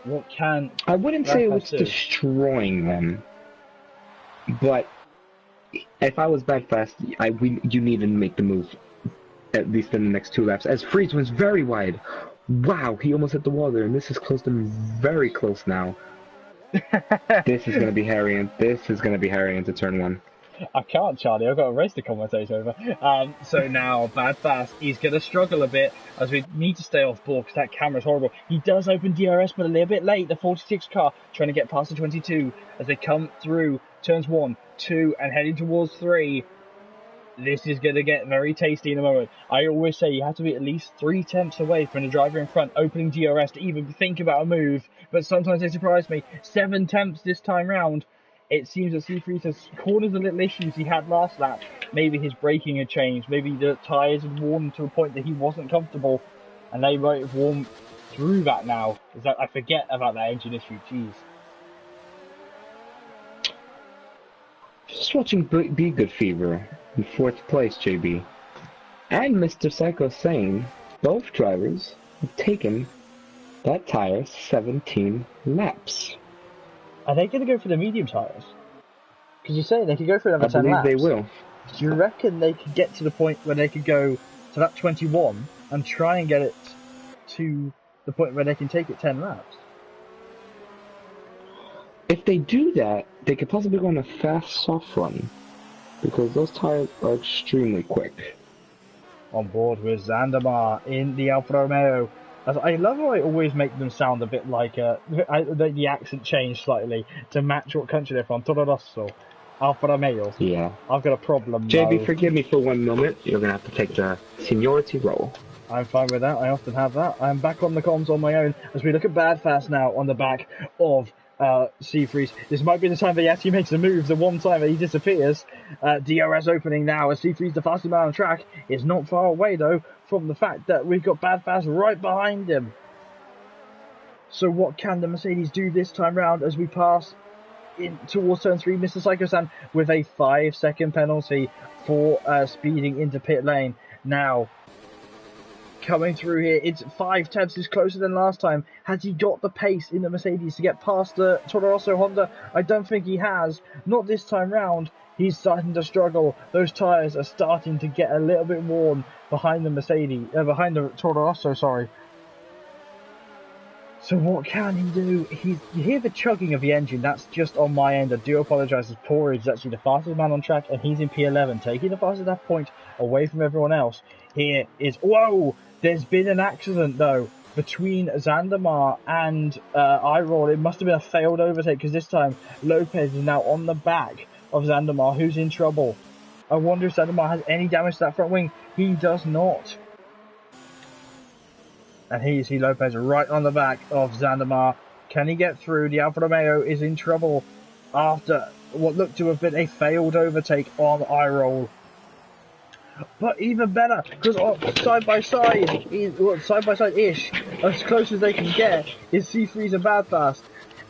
What can I wouldn't say it was do? destroying them, but if I was bad fast, you needed to make the move at least in the next 2 laps. As Freeze was very wide. Wow, he almost hit the wall there, and this is close to him, very close now. This is going to be hairy, this is going to be hairy into turn 1. I can't, Charlie. I've got a race to commentate over. So now, Bad Fast, he's going to struggle a bit as we need to stay off board because that camera's horrible. He does open DRS, but a little bit late. The 46 car trying to get past the 22 as they come through turns 1, 2, and heading towards 3. This is going to get very tasty in a moment. I always say you have to be at least 3 tenths away from the driver in front opening DRS to even think about a move, but sometimes they surprise me. 7 tenths this time round. It seems that C3 has cornered the little issues he had last lap. Maybe his braking had changed. Maybe the tyres had worn to a point that he wasn't comfortable. And they might have worn through that now. I forget about that engine issue. Jeez. Just watching Be Good Fever in 4th place, JB. And Mr. Psycho Sane, both drivers have taken that tire 17 laps. Are they going to go for the medium tyres? Because you say they could go for another 10 I believe laps. they will. Do you reckon they could get to the point where they could go to that 21 and try and get it to the point where they can take it 10 laps? If they do that, they could possibly go on a fast soft run, because those tires are extremely quick. On board with Zandamar in the Alfa Romeo. I love how I always make them sound a bit like the accent changed slightly to match what country they're from. Toro Rosso, Alfa Romeo. Yeah. I've got a problem. JB, though. forgive me for 1 moment. You're gonna have to take the seniority role. I'm fine with that. I often have that. I'm back on the comms on my own as we look at Bad Fast now on the back of Seafreeze. This might be the time that he actually makes a move. The one time that he disappears. DRS opening now as Seafreeze, the fastest man on track, is not far away though from the fact that we've got Bad Fast right behind him. So what can the Mercedes do this time round as we pass in towards turn 3? Mr. Psycho-san with a 5-second penalty for speeding into pit lane. Now, coming through here, it's 5 tenths is closer than last time. Has he got the pace in the Mercedes to get past the Toro Rosso Honda? I don't think he has. Not this time round. He's starting to struggle. Those tyres are starting to get a little bit worn behind the Mercedes, behind the Toro Rosso, sorry. So what can he do? You hear the chugging of the engine. That's just on my end. I do apologise as Porridge is actually the fastest man on track and he's in P11, taking the fastest lap point away from everyone else. Here is... Whoa! There's been an accident though between Zandamar and iRoll. It must have been a failed overtake because this time Lopez is now on the back of Zandamar, who's in trouble. I wonder if Zandamar has any damage to that front wing. He does not. And here you see Lopez right on the back of Zandamar. Can he get through? The Alfa Romeo is in trouble after what looked to have been a failed overtake on iRoll. But even better, because side by side-ish, as close as they can get, is C3's and Bad Fast.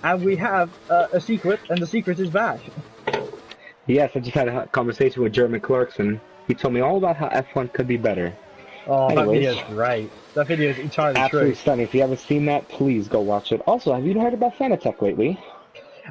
and we have a secret, and the secret is back. Yes, I just had a conversation with Jeremy Clarkson. He told me all about how F1 could be better. Oh, that Anyways, video is great. That video is entirely absolutely true. stunning. If you haven't seen that, please go watch it. Also, have you heard about Fanatec lately?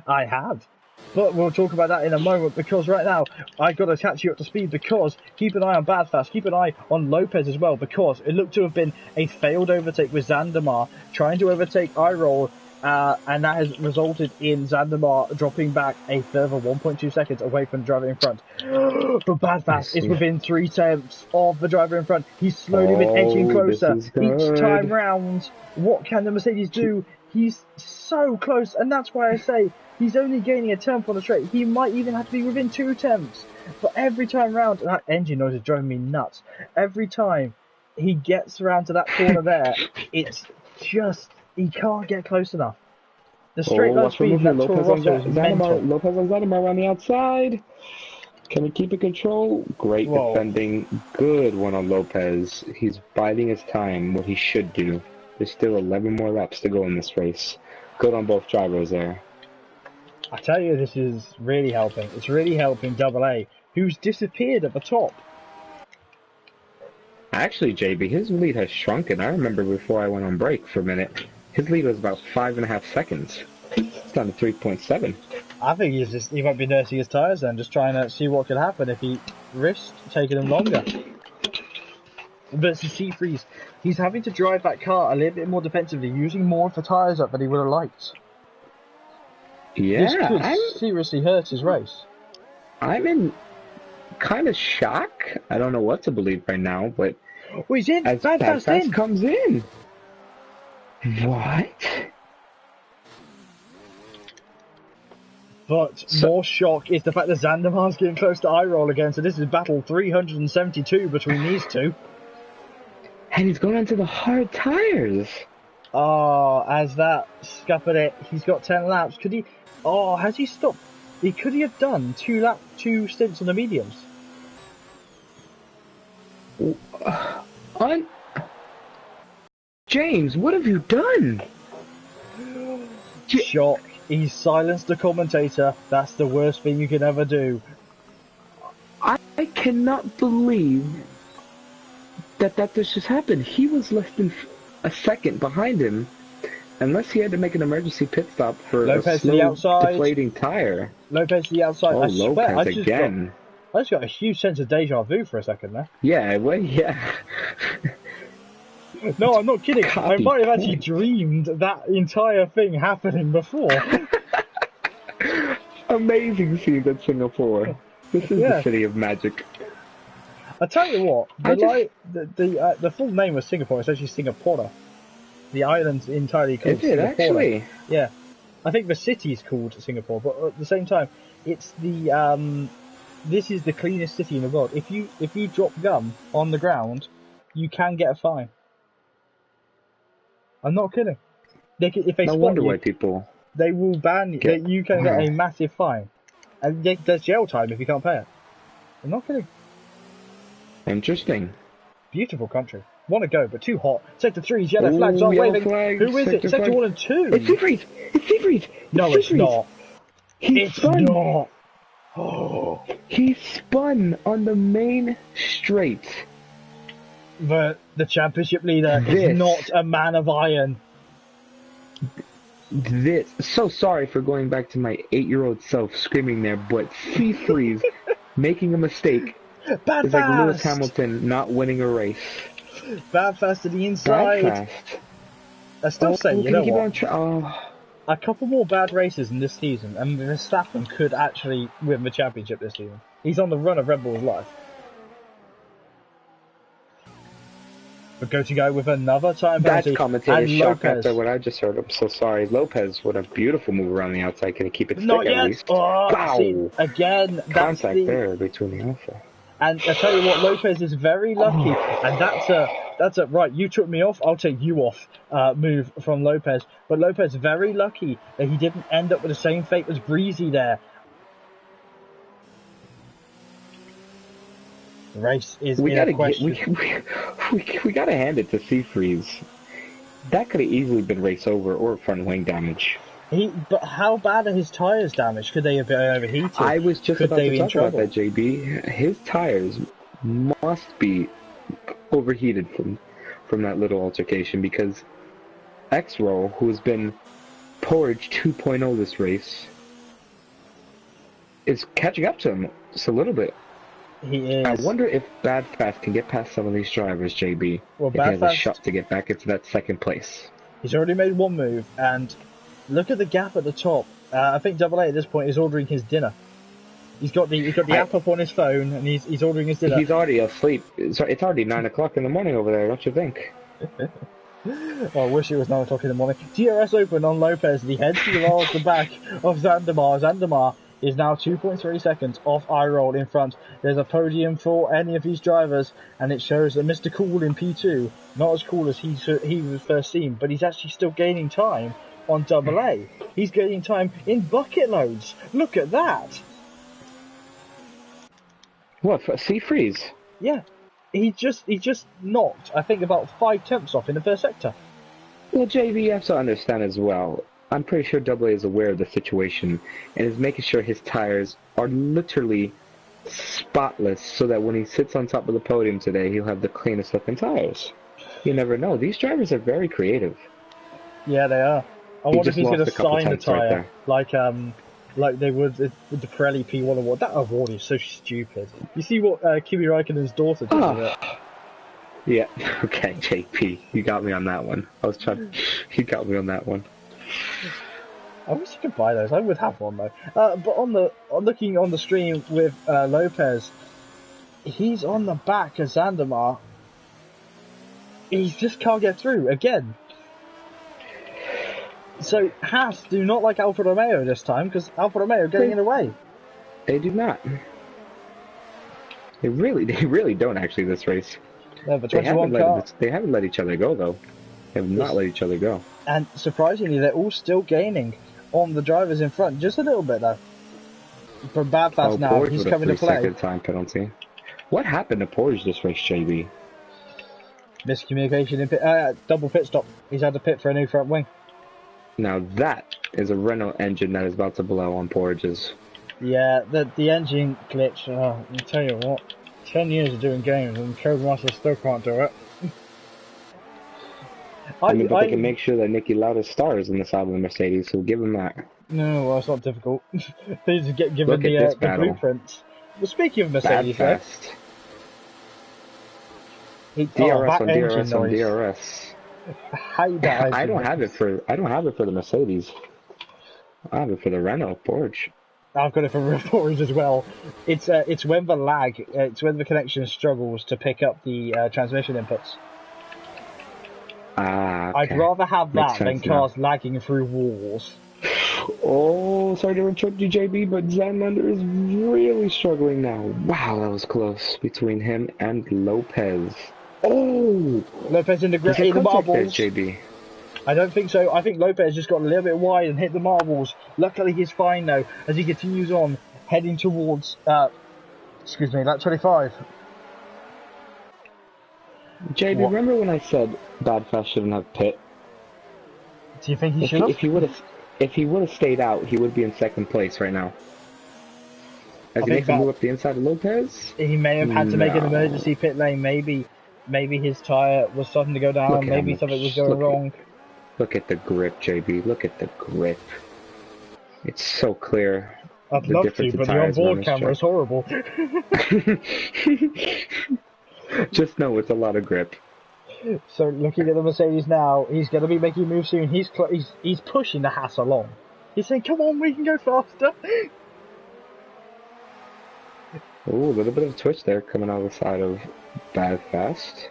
I have. But we'll talk about that in a moment, because right now I've got to catch you up to speed, because keep an eye on Badfast, keep an eye on Lopez as well, because it looked to have been a failed overtake with Zandamar trying to overtake Iroll, and that has resulted in Zandamar dropping back a further 1.2 seconds away from the driver in front. But Badfast is within 3/10 of the driver in front. He's slowly been edging closer each time round. What can the Mercedes do? He's so close, and that's why I say he's only gaining a tenth on the straight. He might even have to be within 2 tenths. But every time round, that engine noise is driving me nuts. Every time he gets around to that corner there, it's just, he can't get close enough. The straight line speed in that Toro Rosso is mental. Lopez on Zandamar on the outside. Can he keep it control? Great defending. Good one on Lopez. He's biding his time, what he should do. There's still 11 more laps to go in this race. Good on both drivers there. I tell you, this is really helping. It's really helping Double A, who's disappeared at the top. Actually, JB, his lead has shrunken. I remember before I went on break for a minute, his lead was about 5.5 seconds. It's down to 3.7. I think he might be nursing his tyres then, just trying to see what could happen if he risked taking them longer. But it's Sea Freeze. He's having to drive that car a little bit more defensively, using more of the tyres up than he would have liked. Yeah, this could seriously hurt his race. I'm in kind of shock. I don't know what to believe right now, but he's in. As Badfast comes in. What? But more shock is the fact that Zandamar's getting close to Iroll again, so this is battle 372 between these two. And he's going onto the hard tires. Oh, as that scuppered it, he's got 10 laps. Could he? Oh, has he stopped? Could he have done two stints on the mediums? James, what have you done? Shock. He's silenced the commentator. That's the worst thing you can ever do. I cannot believe that this just happened. He was less than a second behind him, unless he had to make an emergency pit stop for Lopez a slow to the outside. deflating tire. Lopez to the outside. Oh, Lopez again. I just got a huge sense of deja vu for a second there. Yeah, well, yeah. No, I'm not kidding. I might have actually dreamed that entire thing happening before. Amazing scenes at Singapore. This is the city of magic. I tell you what, the full name of Singapore is actually Singapore. The island's entirely called Singapore. Is it actually? Yeah, I think the city's called Singapore, but at the same time, it's the this is the cleanest city in the world. If you drop gum on the ground, you can get a fine. I'm not kidding. If they spot you, why people. They will ban you. You can get a massive fine, and there's jail time if you can't pay it. I'm not kidding. Interesting. Beautiful country. Want to go, but too hot. Sector 3's yellow flags are waving. Who is it? Sector 1 and 2. It's Seafreeze. It's Seafreeze. No, it's not. It's not. Oh, he spun on the main straight. The championship leader is not a man of iron. So sorry for going back to my 8-year-old self screaming there, but Seafreeze making a mistake is like Lewis Hamilton not winning a race. Badfast to the inside. I still say, you know what? A couple more bad races in this season, and Verstappen could actually win the championship this season. He's on the run of Red Bull's life. We're going to go with another time penalty. That's commentator shock after what I just heard. I'm so sorry. Lopez with a beautiful move around the outside. Can he keep it stick at least? Wow! See, again, contact there between the alpha. And I tell you what, Lopez is very lucky, and that's a right. You took me off, I'll take you off. Move from Lopez, but Lopez very lucky that he didn't end up with the same fate as Breezy there. The race is in a question. We gotta hand it to Seafreeze. That could have easily been race over or front wing damage. But how bad are his tires damaged? Could they have been overheated? I was just Could about they to be in talk about trouble? that, JB. His tires must be overheated from that little altercation because X-Roll, who has been Porridge 2.0 this race, is catching up to him just a little bit. He I is. wonder if Bad Fast can get past some of these drivers, JB, Well, if he Bad has a Fast, shot to get back into that second place. he's already made one move, and look at the gap at the top. I think Double A at this point is ordering his dinner. He's got the app up on his phone, and he's ordering his dinner. He's already asleep. It's already 9 o'clock in the morning over there, don't you think? Oh, I wish it was 9 o'clock in the morning. TRS open on Lopez, and he heads towards the back of Zandamar. Zandamar is now 2.3 seconds off iRoll in front. There's a podium for any of these drivers, and it shows that Mr. Cool in P2, not as cool as he was first seen, but he's actually still gaining time on Double A. He's gaining time in bucket loads. Look at that. What, for sea freeze? Yeah. He just knocked, I think, about 5 temps off in the first sector. Well, JB, you have to understand as well. I'm pretty sure AA is aware of the situation and is making sure his tires are literally spotless so that when he sits on top of the podium today, he'll have the cleanest looking tires. You never know. These drivers are very creative. Yeah, they are. I wonder if he's going to sign the tire like they would with the Pirelli P1 award. That award is so stupid. You see what Kimi Räikkönen's daughter did with it? Yeah, okay, JP, you got me on that one. You got me on that one. I wish you could buy those. I would have one though. But looking on the stream with Lopez, he's on the back of Zandamar. He just can't get through again. So Haas do not like Alfa Romeo this time because Alfa Romeo are getting in the way. They do not. They really don't actually this race. No, but they haven't let each other go though. They have not let each other go. And surprisingly, they're all still gaining on the drivers in front, just a little bit though. From Bad Fast now, Porge he's with coming to play. 3-second time penalty. What happened to Porge this race, JB? Miscommunication in pit, double pit stop. He's had to pit for a new front wing. Now that is a Renault engine that is about to blow on Porges. Yeah, the engine glitch. I'll tell you what. 10 years of doing games and Codemaster still can't do it. But they can make sure that Nicky Lauda stars in the side of the Mercedes, so give him that. No, well, it's not difficult. They just get given the blueprints. Well, speaking of Mercedes, Bad fast. DRS on DRS on DRS. I don't have it for the Mercedes. I have it for the Renault Porsche. I've got it for Porsche as well. It's when the lag, it's when the connection struggles to pick up the transmission inputs. Okay. I'd rather have that than cars lagging through walls. Oh, sorry to interrupt you, JB, but Zanlander is really struggling now. Wow, that was close between him and Lopez. Oh! Lopez in the marbles. There, JB? I don't think so. I think Lopez just got a little bit wide and hit the marbles. Luckily, he's fine though, as he continues on, heading towards, lap 25. JB, remember when I said Bad Fast shouldn't have pit? Do you think he should have? If he would have stayed out, he would be in second place right now. As he makes a move up the inside of Lopez? He may have had to make an emergency pit lane. Maybe his tyre was starting to go down. Maybe something was going wrong. Look at the grip, JB. Look at the grip. It's so clear. I'd love to, but the onboard camera is horrible. Just know it's a lot of grip. So looking at the Mercedes now, he's going to be making moves soon. He's pushing the Haas along. He's saying, "Come on, we can go faster." Ooh, a little bit of a twitch there coming out of the side of Bad Fast.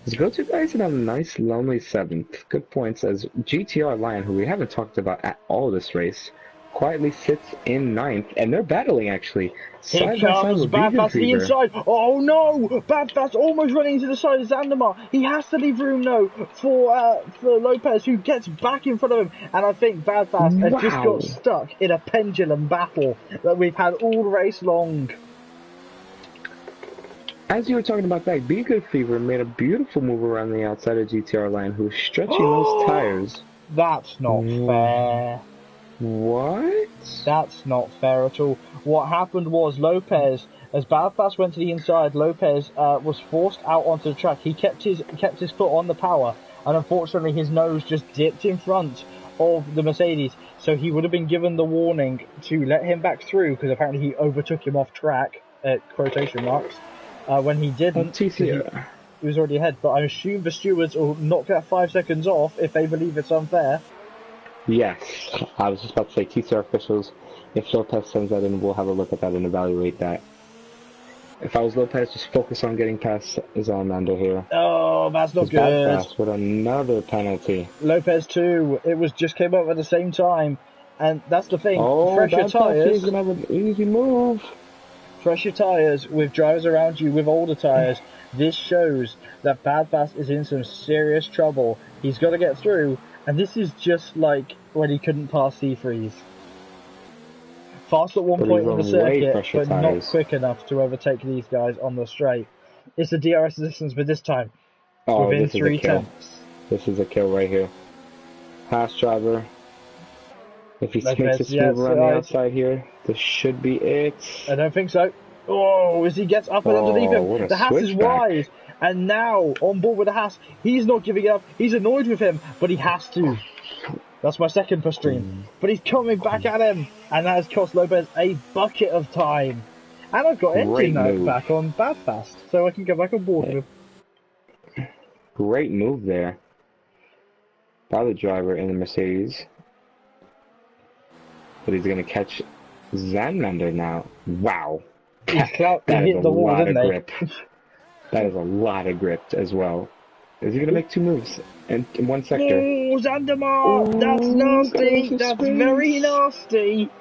His go-to guys in a nice, lonely 7th. Good points as GTR Lion, who we haven't talked about at all this race, quietly sits in 9th, and they're battling actually. Here comes Bad Fast to the inside. Oh no! Bad Fast almost running into the side of Zandamar. He has to leave room though for Lopez, who gets back in front of him. And I think Bad Fast has just got stuck in a pendulum battle that we've had all race long. As you were talking about that, Be Good Fever made a beautiful move around the outside of GTR line, who was stretching those tires. That's not fair. What? That's not fair at all. What happened was Lopez, as Balfast went to the inside, Lopez was forced out onto the track. He kept his foot on the power, and unfortunately his nose just dipped in front of the Mercedes. So he would have been given the warning to let him back through, because apparently he overtook him off track, quotation marks, when he didn't. TCR. He was already ahead, but I assume the stewards will knock that 5 seconds off if they believe it's unfair. Yes, I was just about to say TCR officials, if Lopez sends that in, we'll have a look at that and evaluate that. If I was Lopez, just focus on getting past Zalmander here. Oh, that's not good. Fast with another penalty. Lopez too. It was just came up at the same time, and that's the thing. Oh, Fresher tires. He's gonna have an easy move. Fresher tires with drivers around you with older tires. This shows that Badfast is in some serious trouble. He's got to get through, and this is just like when he couldn't pass C3s. Fast at one point in the circuit, but not quick enough to overtake these guys on the straight. It's a DRS distance, but this time within 3 tenths. This is a kill right here. Haas driver. If he makes a smooth around the outside here, this should be it. I don't think so. Oh, as he gets up and underneath him. The Haas is wide. And now, on board with the Haas, he's not giving up. He's annoyed with him, but he has to. That's my second per stream. But he's coming back at him. And that has cost Lopez a bucket of time. And I've got engine note back on Badfast, so I can go back on board with him. Great move there by the driver in the Mercedes. But he's going to catch Zalmander now. Wow. That is a lot of grip. That is a lot of grip as well. Is he going to make 2 moves in 1 sector? Oh, Zandemar! That's nasty! That's very nasty!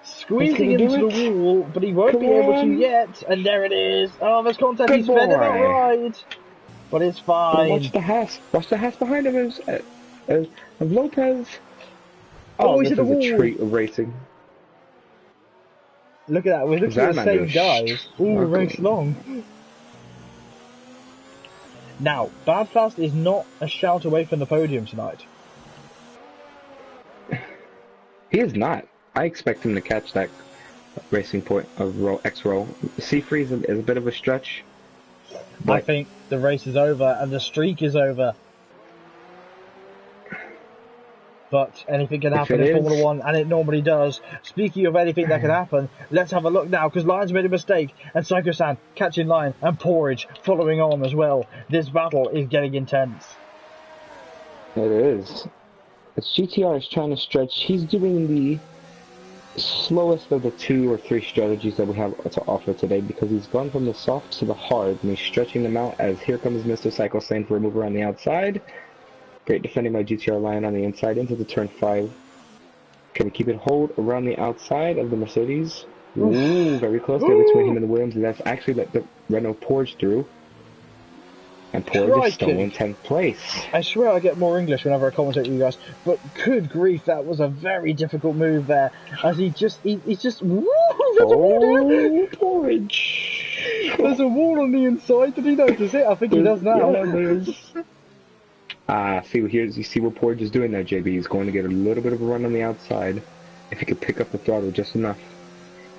Squeezing into the wall, but he won't be able to yet. And there it is. Oh, there's contact. He's fed it out right. But it's fine. Watch the Haas. Watch the Haas behind him as Lopez. Oh, he's at the wall. This is a treat of racing. Look at that. We're looking at the same guys. All the race long. Now, Badfast is not a shout away from the podium tonight. He is not. I expect him to catch that racing point of X-Roll. C3 is a bit of a stretch. I think the race is over and the streak is over. But anything can happen in Formula 1, and it normally does. Speaking of anything that can happen, let's have a look now, because Lion's made a mistake, and Psycho-San catching Lion, and Porridge following on as well. This battle is getting intense. It is. As GTR is trying to stretch, he's doing the slowest of the 2 or 3 strategies that we have to offer today, because he's gone from the soft to the hard, and he's stretching them out as here comes Mr. Psycho-San for a move around the outside. Great defending by GTR Lion on the inside into the turn 5. Can we keep it hold around the outside of the Mercedes? Ooh, very close there between him and the Williams. And that's actually let the Renault Porge through. And Porge is still in 10th place. I swear I get more English whenever I commentate with you guys, but good grief, that was a very difficult move there. As he's just, woo, there's a wall there. Porge. There's a wall on the inside. Did he notice it? I think he does now. Yeah, you see what Porge is doing there, JB. He's going to get a little bit of a run on the outside. If he could pick up the throttle just enough,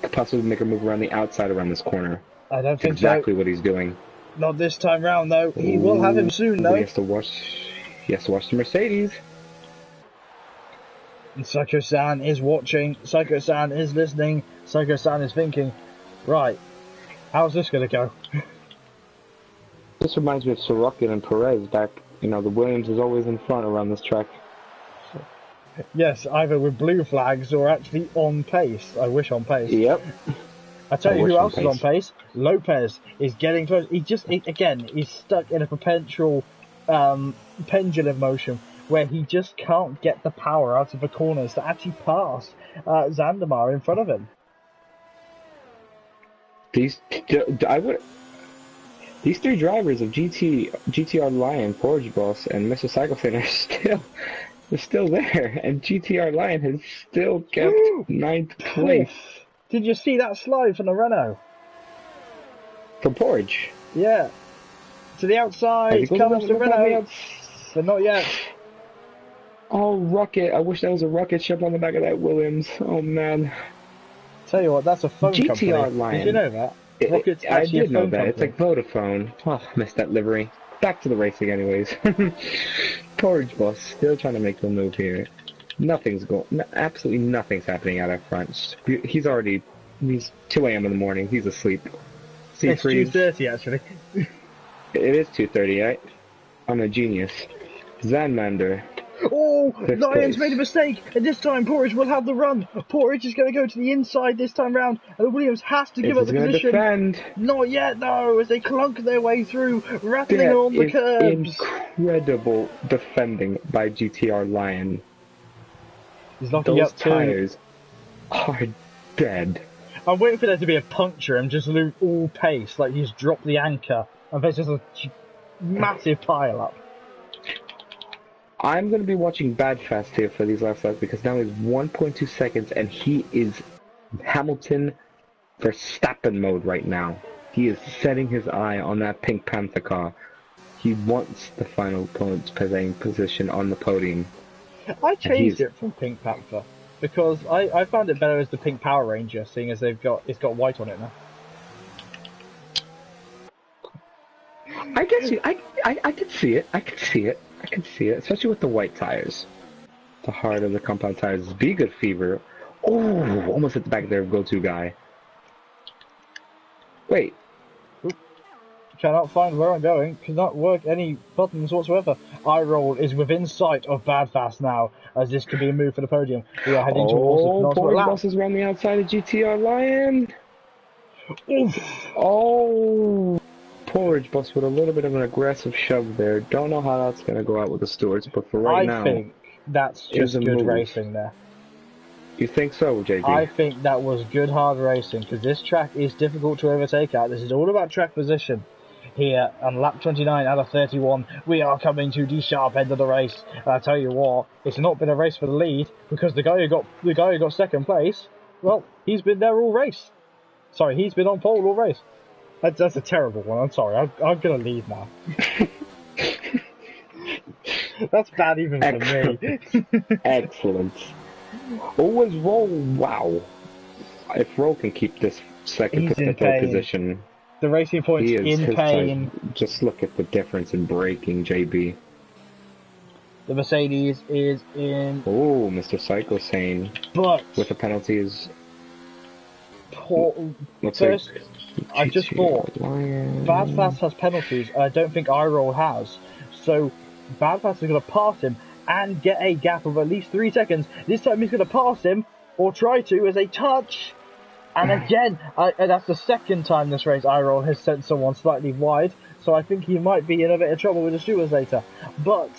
could possibly make a move around the outside around this corner. I don't think exactly what he's doing. Not this time round, though. He will have him soon, though. He has to watch the Mercedes. And Psycho-San is watching. Psycho-San is listening. Psycho-San is thinking, right, how's this going to go? This reminds me of Sorokin and Perez back. You know, the Williams is always in front around this track. Yes, either with blue flags or actually on pace. I wish on pace. Yep. I tell you who else is on pace. Lopez is getting close. Again, he's stuck in a perpetual pendulum motion where he just can't get the power out of the corners to actually pass Zandemar in front of him. These 3 drivers of GTR Lion, Porge Boss, and Mr. Cyclefin are still there, and GTR Lion has still kept 9th place. Did you see that slide from the Renault? From Porge? Yeah. To the outside, comes the Renault, but not yet. Oh, rocket! I wish there was a rocket ship on the back of that Williams. Oh man. Tell you what, that's a phone GTR company. Did you Lion. know that? Rocket's I actually a did know phone that. It's company. like Vodafone. Oh, missed that livery. Back to the racing, anyways. Porridge Boss still trying to make the move here. Nothing's going. No, absolutely nothing's happening out up front. He's already. He's 2 a.m. in the morning. He's asleep. It's Seafreeze. 2:30 actually. It is 2:30. I'm a genius. Zanmander. Oh, Fifth Lions place. made a mistake, and this time Porridge will have the run. Porridge is going to go to the inside this time round, and Williams has to give Is up he's the gonna position. defend? Not yet, though, as they clunk their way through, rattling That on the is curbs. incredible defending by GTR Lion. He's knocking Those up two. tires are dead. I'm waiting for there to be a puncture and just lose all pace, like he's dropped the anchor, and there's just a massive pile up. I'm going to be watching Bad Fast here for these last laps because now he's 1.2 seconds and he is Hamilton Verstappen mode right now. He is setting his eye on that Pink Panther car. He wants the final position on the podium. I changed it from Pink Panther because I found it better as the Pink Power Ranger, seeing as it's got white on it now. I guess I could see it. I could see it. I can see it, especially with the white tires. The heart of the compound tires is Be Good Fever. Oh, almost at the back of their go-to guy. Wait. Cannot find where I'm going. Cannot work any buttons whatsoever. Eye roll is within sight of Bad Fast now, as this could be a move for the podium. We are heading towards the penultimate Porridge lap. Boss is around the outside of GTR Lion. Oof. Oh, Porridge Boss with a little bit of an aggressive shove there. Don't know how that's going to go out with the stewards, but for right now, I think that's just good move. racing there. You think so, JB? I think that was good hard racing, because this track is difficult to overtake at. This is all about track position. Here on lap 29 out of 31, we are coming to the sharp end of the race. And I tell you what, it's not been a race for the lead, because the guy who got second place, well, he's been there all race. Sorry, he's been on pole all race. That's a terrible one. I'm sorry. I'm gonna leave now. That's bad even for me. Excellent. Always Roll. Wow. If Roll can keep this second to third position, the Racing Point's in pain. Just look at the difference in braking, JB. The Mercedes is in. Oh, Mr. Psycho saying. But with the penalties. First, I just thought Bad Fast has penalties, and I don't think iRoll has. So Bad Fast is going to pass him and get a gap of at least 3 seconds. This time he's going to pass him, or try to, as a touch. And again, that's the second time this race iRoll has sent someone slightly wide. So I think he might be in a bit of trouble with the stewards later. But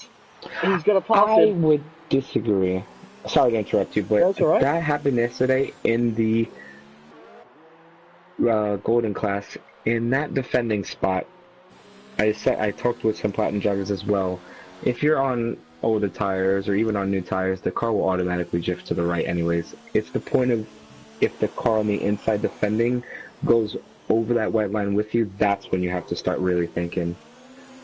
he's going to pass him. I would disagree. Sorry to interrupt you, but that happened yesterday in the golden class. In that defending spot, I talked with some platinum drivers as well. If you're on older tires or even on new tires, the car will automatically drift to the right anyways. It's the point of if the car on the inside defending goes over that white line with you, that's when you have to start really thinking.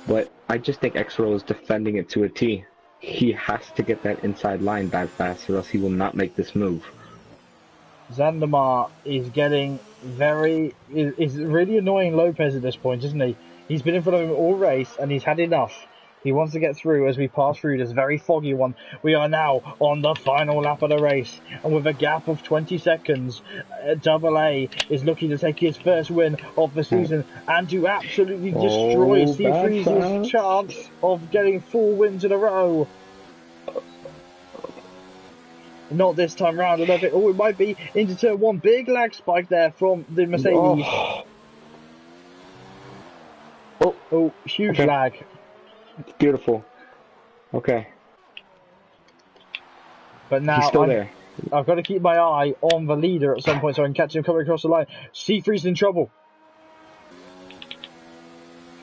But I just think X-Roll is defending it to a T. He has to get that inside line Bad Fast, or else he will not make this move. Zandamar is getting is really annoying Lopez at this point, isn't he? He's been in front of him all race, and he's had enough. He wants to get through as we pass through this very foggy one. We are now on the final lap of the race, and with a gap of 20 seconds, Double A is looking to take his first win of the season and to absolutely destroy Seafreeze's chance of getting 4 wins in a row. Not this time round, I don't think. Oh, it might be into turn 1. Big lag spike there from the Mercedes. Oh, huge lag. It's beautiful. Okay. But now he's still there. I've got to keep my eye on the leader at some point so I can catch him coming across the line. Seafreeze's in trouble.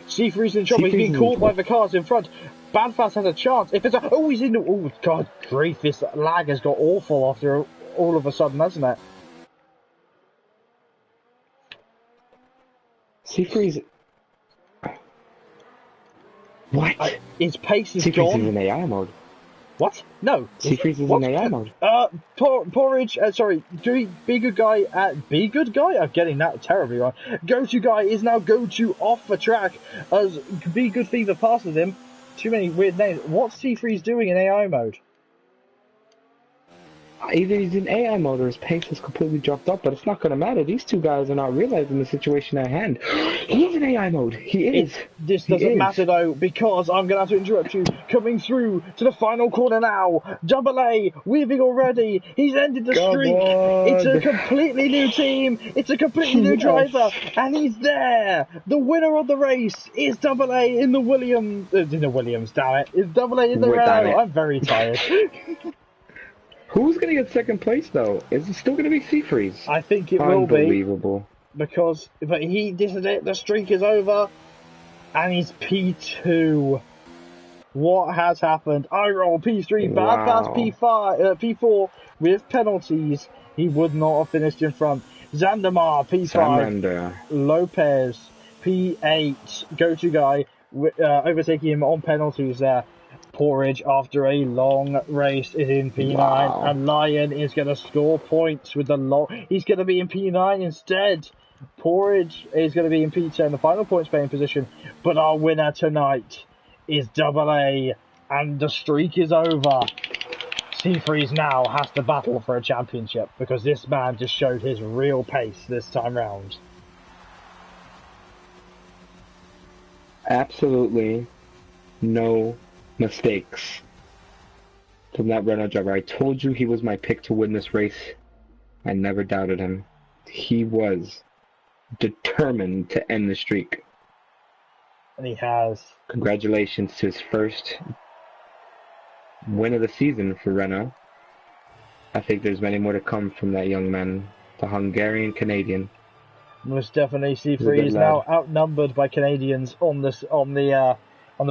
Seafreeze's in trouble. He's being caught by the cars in front. Bad Fast has a chance. If it's a... Oh, he's in the... Oh, God grief. This lag has got awful after all of a sudden, hasn't it? Seafreeze... What? His pace is Seafreeze gone. is in AI mode. What? No. Seafreeze is What? in AI mode. Porridge, sorry, Be Good Guy at Be Good Guy? I'm getting that terribly wrong. Go To Guy is now Go To off the track as Be Good Fever passes him. Too many weird names. What's Seafreeze doing in AI mode? Either he's in AI mode or his pace has completely dropped up, but it's not going to matter. These two guys are not realizing the situation at hand. He's in AI mode. He is. This doesn't matter though, because I'm going to have to interrupt you. Coming through to the final corner now. Double A, weaving already. He's ended the streak. It's a completely new team. It's a completely new driver. And he's there. The winner of the race is Double A in the Williams, damn it. It's Double A in the Renault. I'm very tired. Who's going to get second place, though? Is it still going to be Seafreeze? I think it will be. Unbelievable. Because, but this is it, the streak is over, and he's P2. What has happened? I roll P3, bad pass P4 with penalties. He would not have finished in front. Zandamar, P5. Lopez, P8. Go To Guy, overtaking him on penalties there. Porridge, after a long race, is in P9, and Lion is going to score points with the he's going to be in P9 instead. Porridge is going to be in P10, the final points paying position, but our winner tonight is Double A, and the streak is over. Seafreeze now has to battle for a championship, because this man just showed his real pace this time round. Absolutely no mistakes from that Renault driver. I told you he was my pick to win this race. I never doubted him. He was determined to end the streak. And he has. Congratulations to his first win of the season for Renault. I think there's many more to come from that young man, the Hungarian Canadian. Most definitely, Seafreeze is now outnumbered by Canadians on the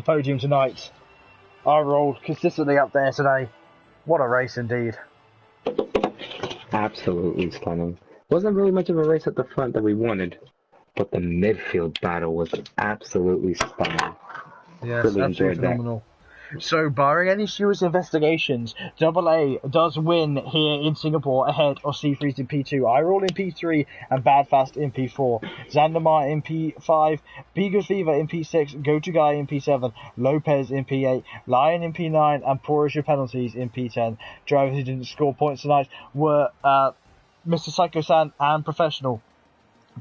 podium tonight. I rolled consistently up there today. What a race indeed. Absolutely stunning. Wasn't really much of a race at the front that we wanted, but the midfield battle was absolutely stunning. Yes, really absolutely phenomenal. So, barring any serious investigations, Double A does win here in Singapore ahead of Seafreeze in P2. I roll in P3 and Badfast in P4. Zandamar in P5, Be Good Fever in P6, Go To Guy in P7, Lopez in P8, Lion in P9, and Porridge with penalties in P10. Drivers who didn't score points tonight were Mr. Psycho-san and Professional.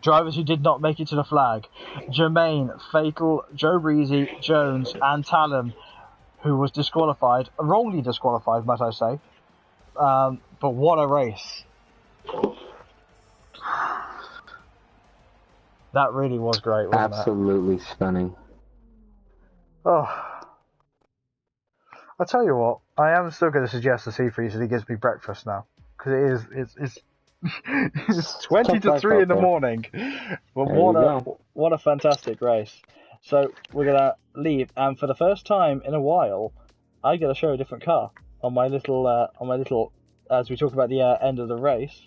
Drivers who did not make it to the flag: Jermaine, Fatal, Joe Breezy, Jones, and Talon, who was disqualified, wrongly disqualified, might I say. But what a race. That really was great, wasn't Absolutely stunning. Oh. I'll tell you what, I am still going to suggest to Seafreeze that he gives me breakfast now. Because it's 20 to 3 in the morning. But what a fantastic race. So we're gonna leave, and for the first time in a while, I get to show a different car on my little. As we talk about the end of the race.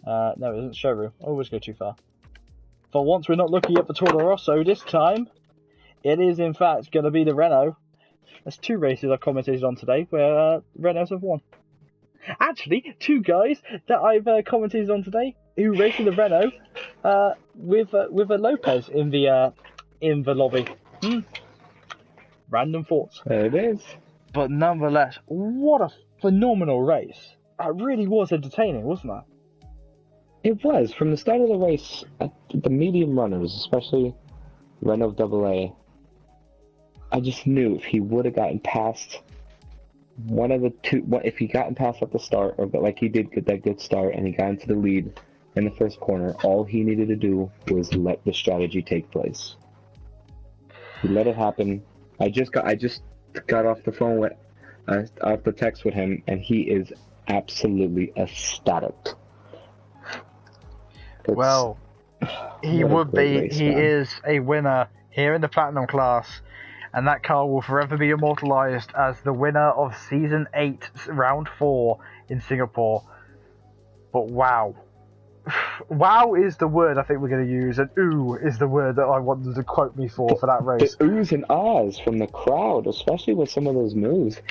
No, it isn't showroom. I always go too far. For once, we're not looking at the Toro Rosso this time. It is in fact going to be the Renault. There's 2 races I commentated on today where Renaults have won. Actually, 2 guys that I've commentated on today who raced in the Renault with a Lopez in the lobby. Random thoughts. There it is. But nonetheless, what a phenomenal race. It really was entertaining, wasn't it? It was. From the start of the race, the medium runners, especially Renault AA, I just knew if he would have gotten past one of the two, if he gotten past at the start, or like he did get that good start and he got into the lead in the first corner, all he needed to do was let the strategy take place. He let it happen. I just got off the phone with, off the text with him, and he is absolutely ecstatic. Well, he would be. He is a winner here in the Platinum class, and that car will forever be immortalised as the winner of Season 8, Round 4 in Singapore. But wow. Wow is the word I think we're going to use, and ooh is the word that I want them to quote me for that race. The oohs and ahs from the crowd, especially with some of those moves.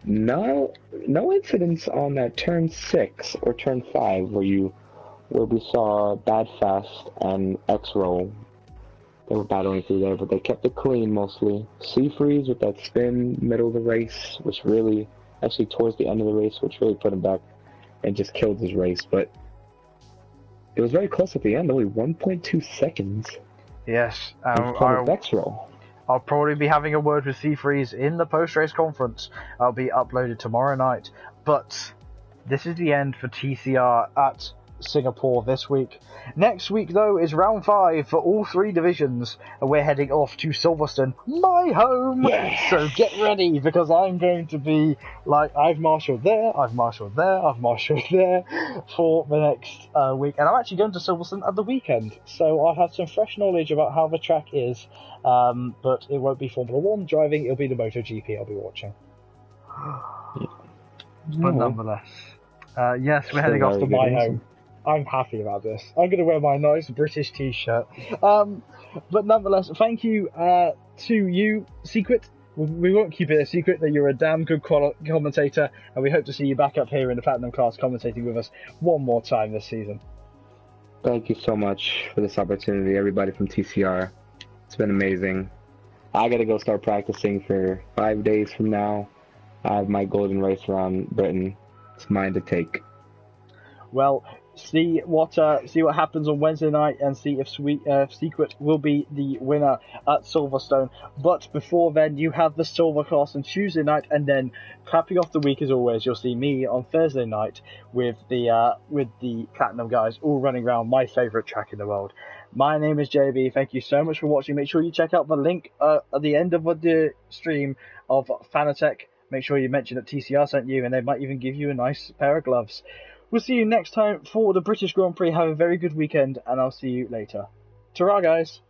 no incidents on that turn 6 or turn 5 where we saw Bad Fast and X-Roll. They were battling through there, but they kept it clean mostly. Sea Freeze with that spin middle of the race, which really, actually towards the end of the race, which really put him back and just killed his race. But it was very close at the end, only 1.2 seconds Yes, in front of X-Roll. I'll probably be having a word with Seafreeze in the post-race conference. I'll be uploaded tomorrow night. But this is the end for TCR at Singapore this week. Next week, though, is round 5 for all 3 divisions, and we're heading off to Silverstone, my home. Yes! So get ready, because I'm going to be like, I've marshalled there, I've marshalled there, I've marshalled there for the next week, and I'm actually going to Silverstone at the weekend, so I'll have some fresh knowledge about how the track is, but it won't be Formula 1 driving, it'll be the MotoGP I'll be watching. But nonetheless, yes, we're heading off to my home. I'm happy about this. I'm going to wear my nice British t-shirt. But nonetheless, thank you to you, Secret. We won't keep it a secret that you're a damn good commentator, and we hope to see you back up here in the Platinum class commentating with us one more time this season. Thank you so much for this opportunity, everybody from TCR. It's been amazing. I got to go start practicing for 5 days from now. I have my golden race around Britain. It's mine to take. Well, see what happens on Wednesday night, and see if Secret will be the winner at Silverstone. But before then, you have the Silver class on Tuesday night, and then capping off the week as always, you'll see me on Thursday night with the Platinum guys, all running around my favourite track in the world. My name is JB. Thank you so much for watching. Make sure you check out the link at the end of the stream of Fanatec. Make sure you mention that TCR sent you, and they might even give you a nice pair of gloves. We'll see you next time for the British Grand Prix. Have a very good weekend, and I'll see you later. Ta-ra, guys!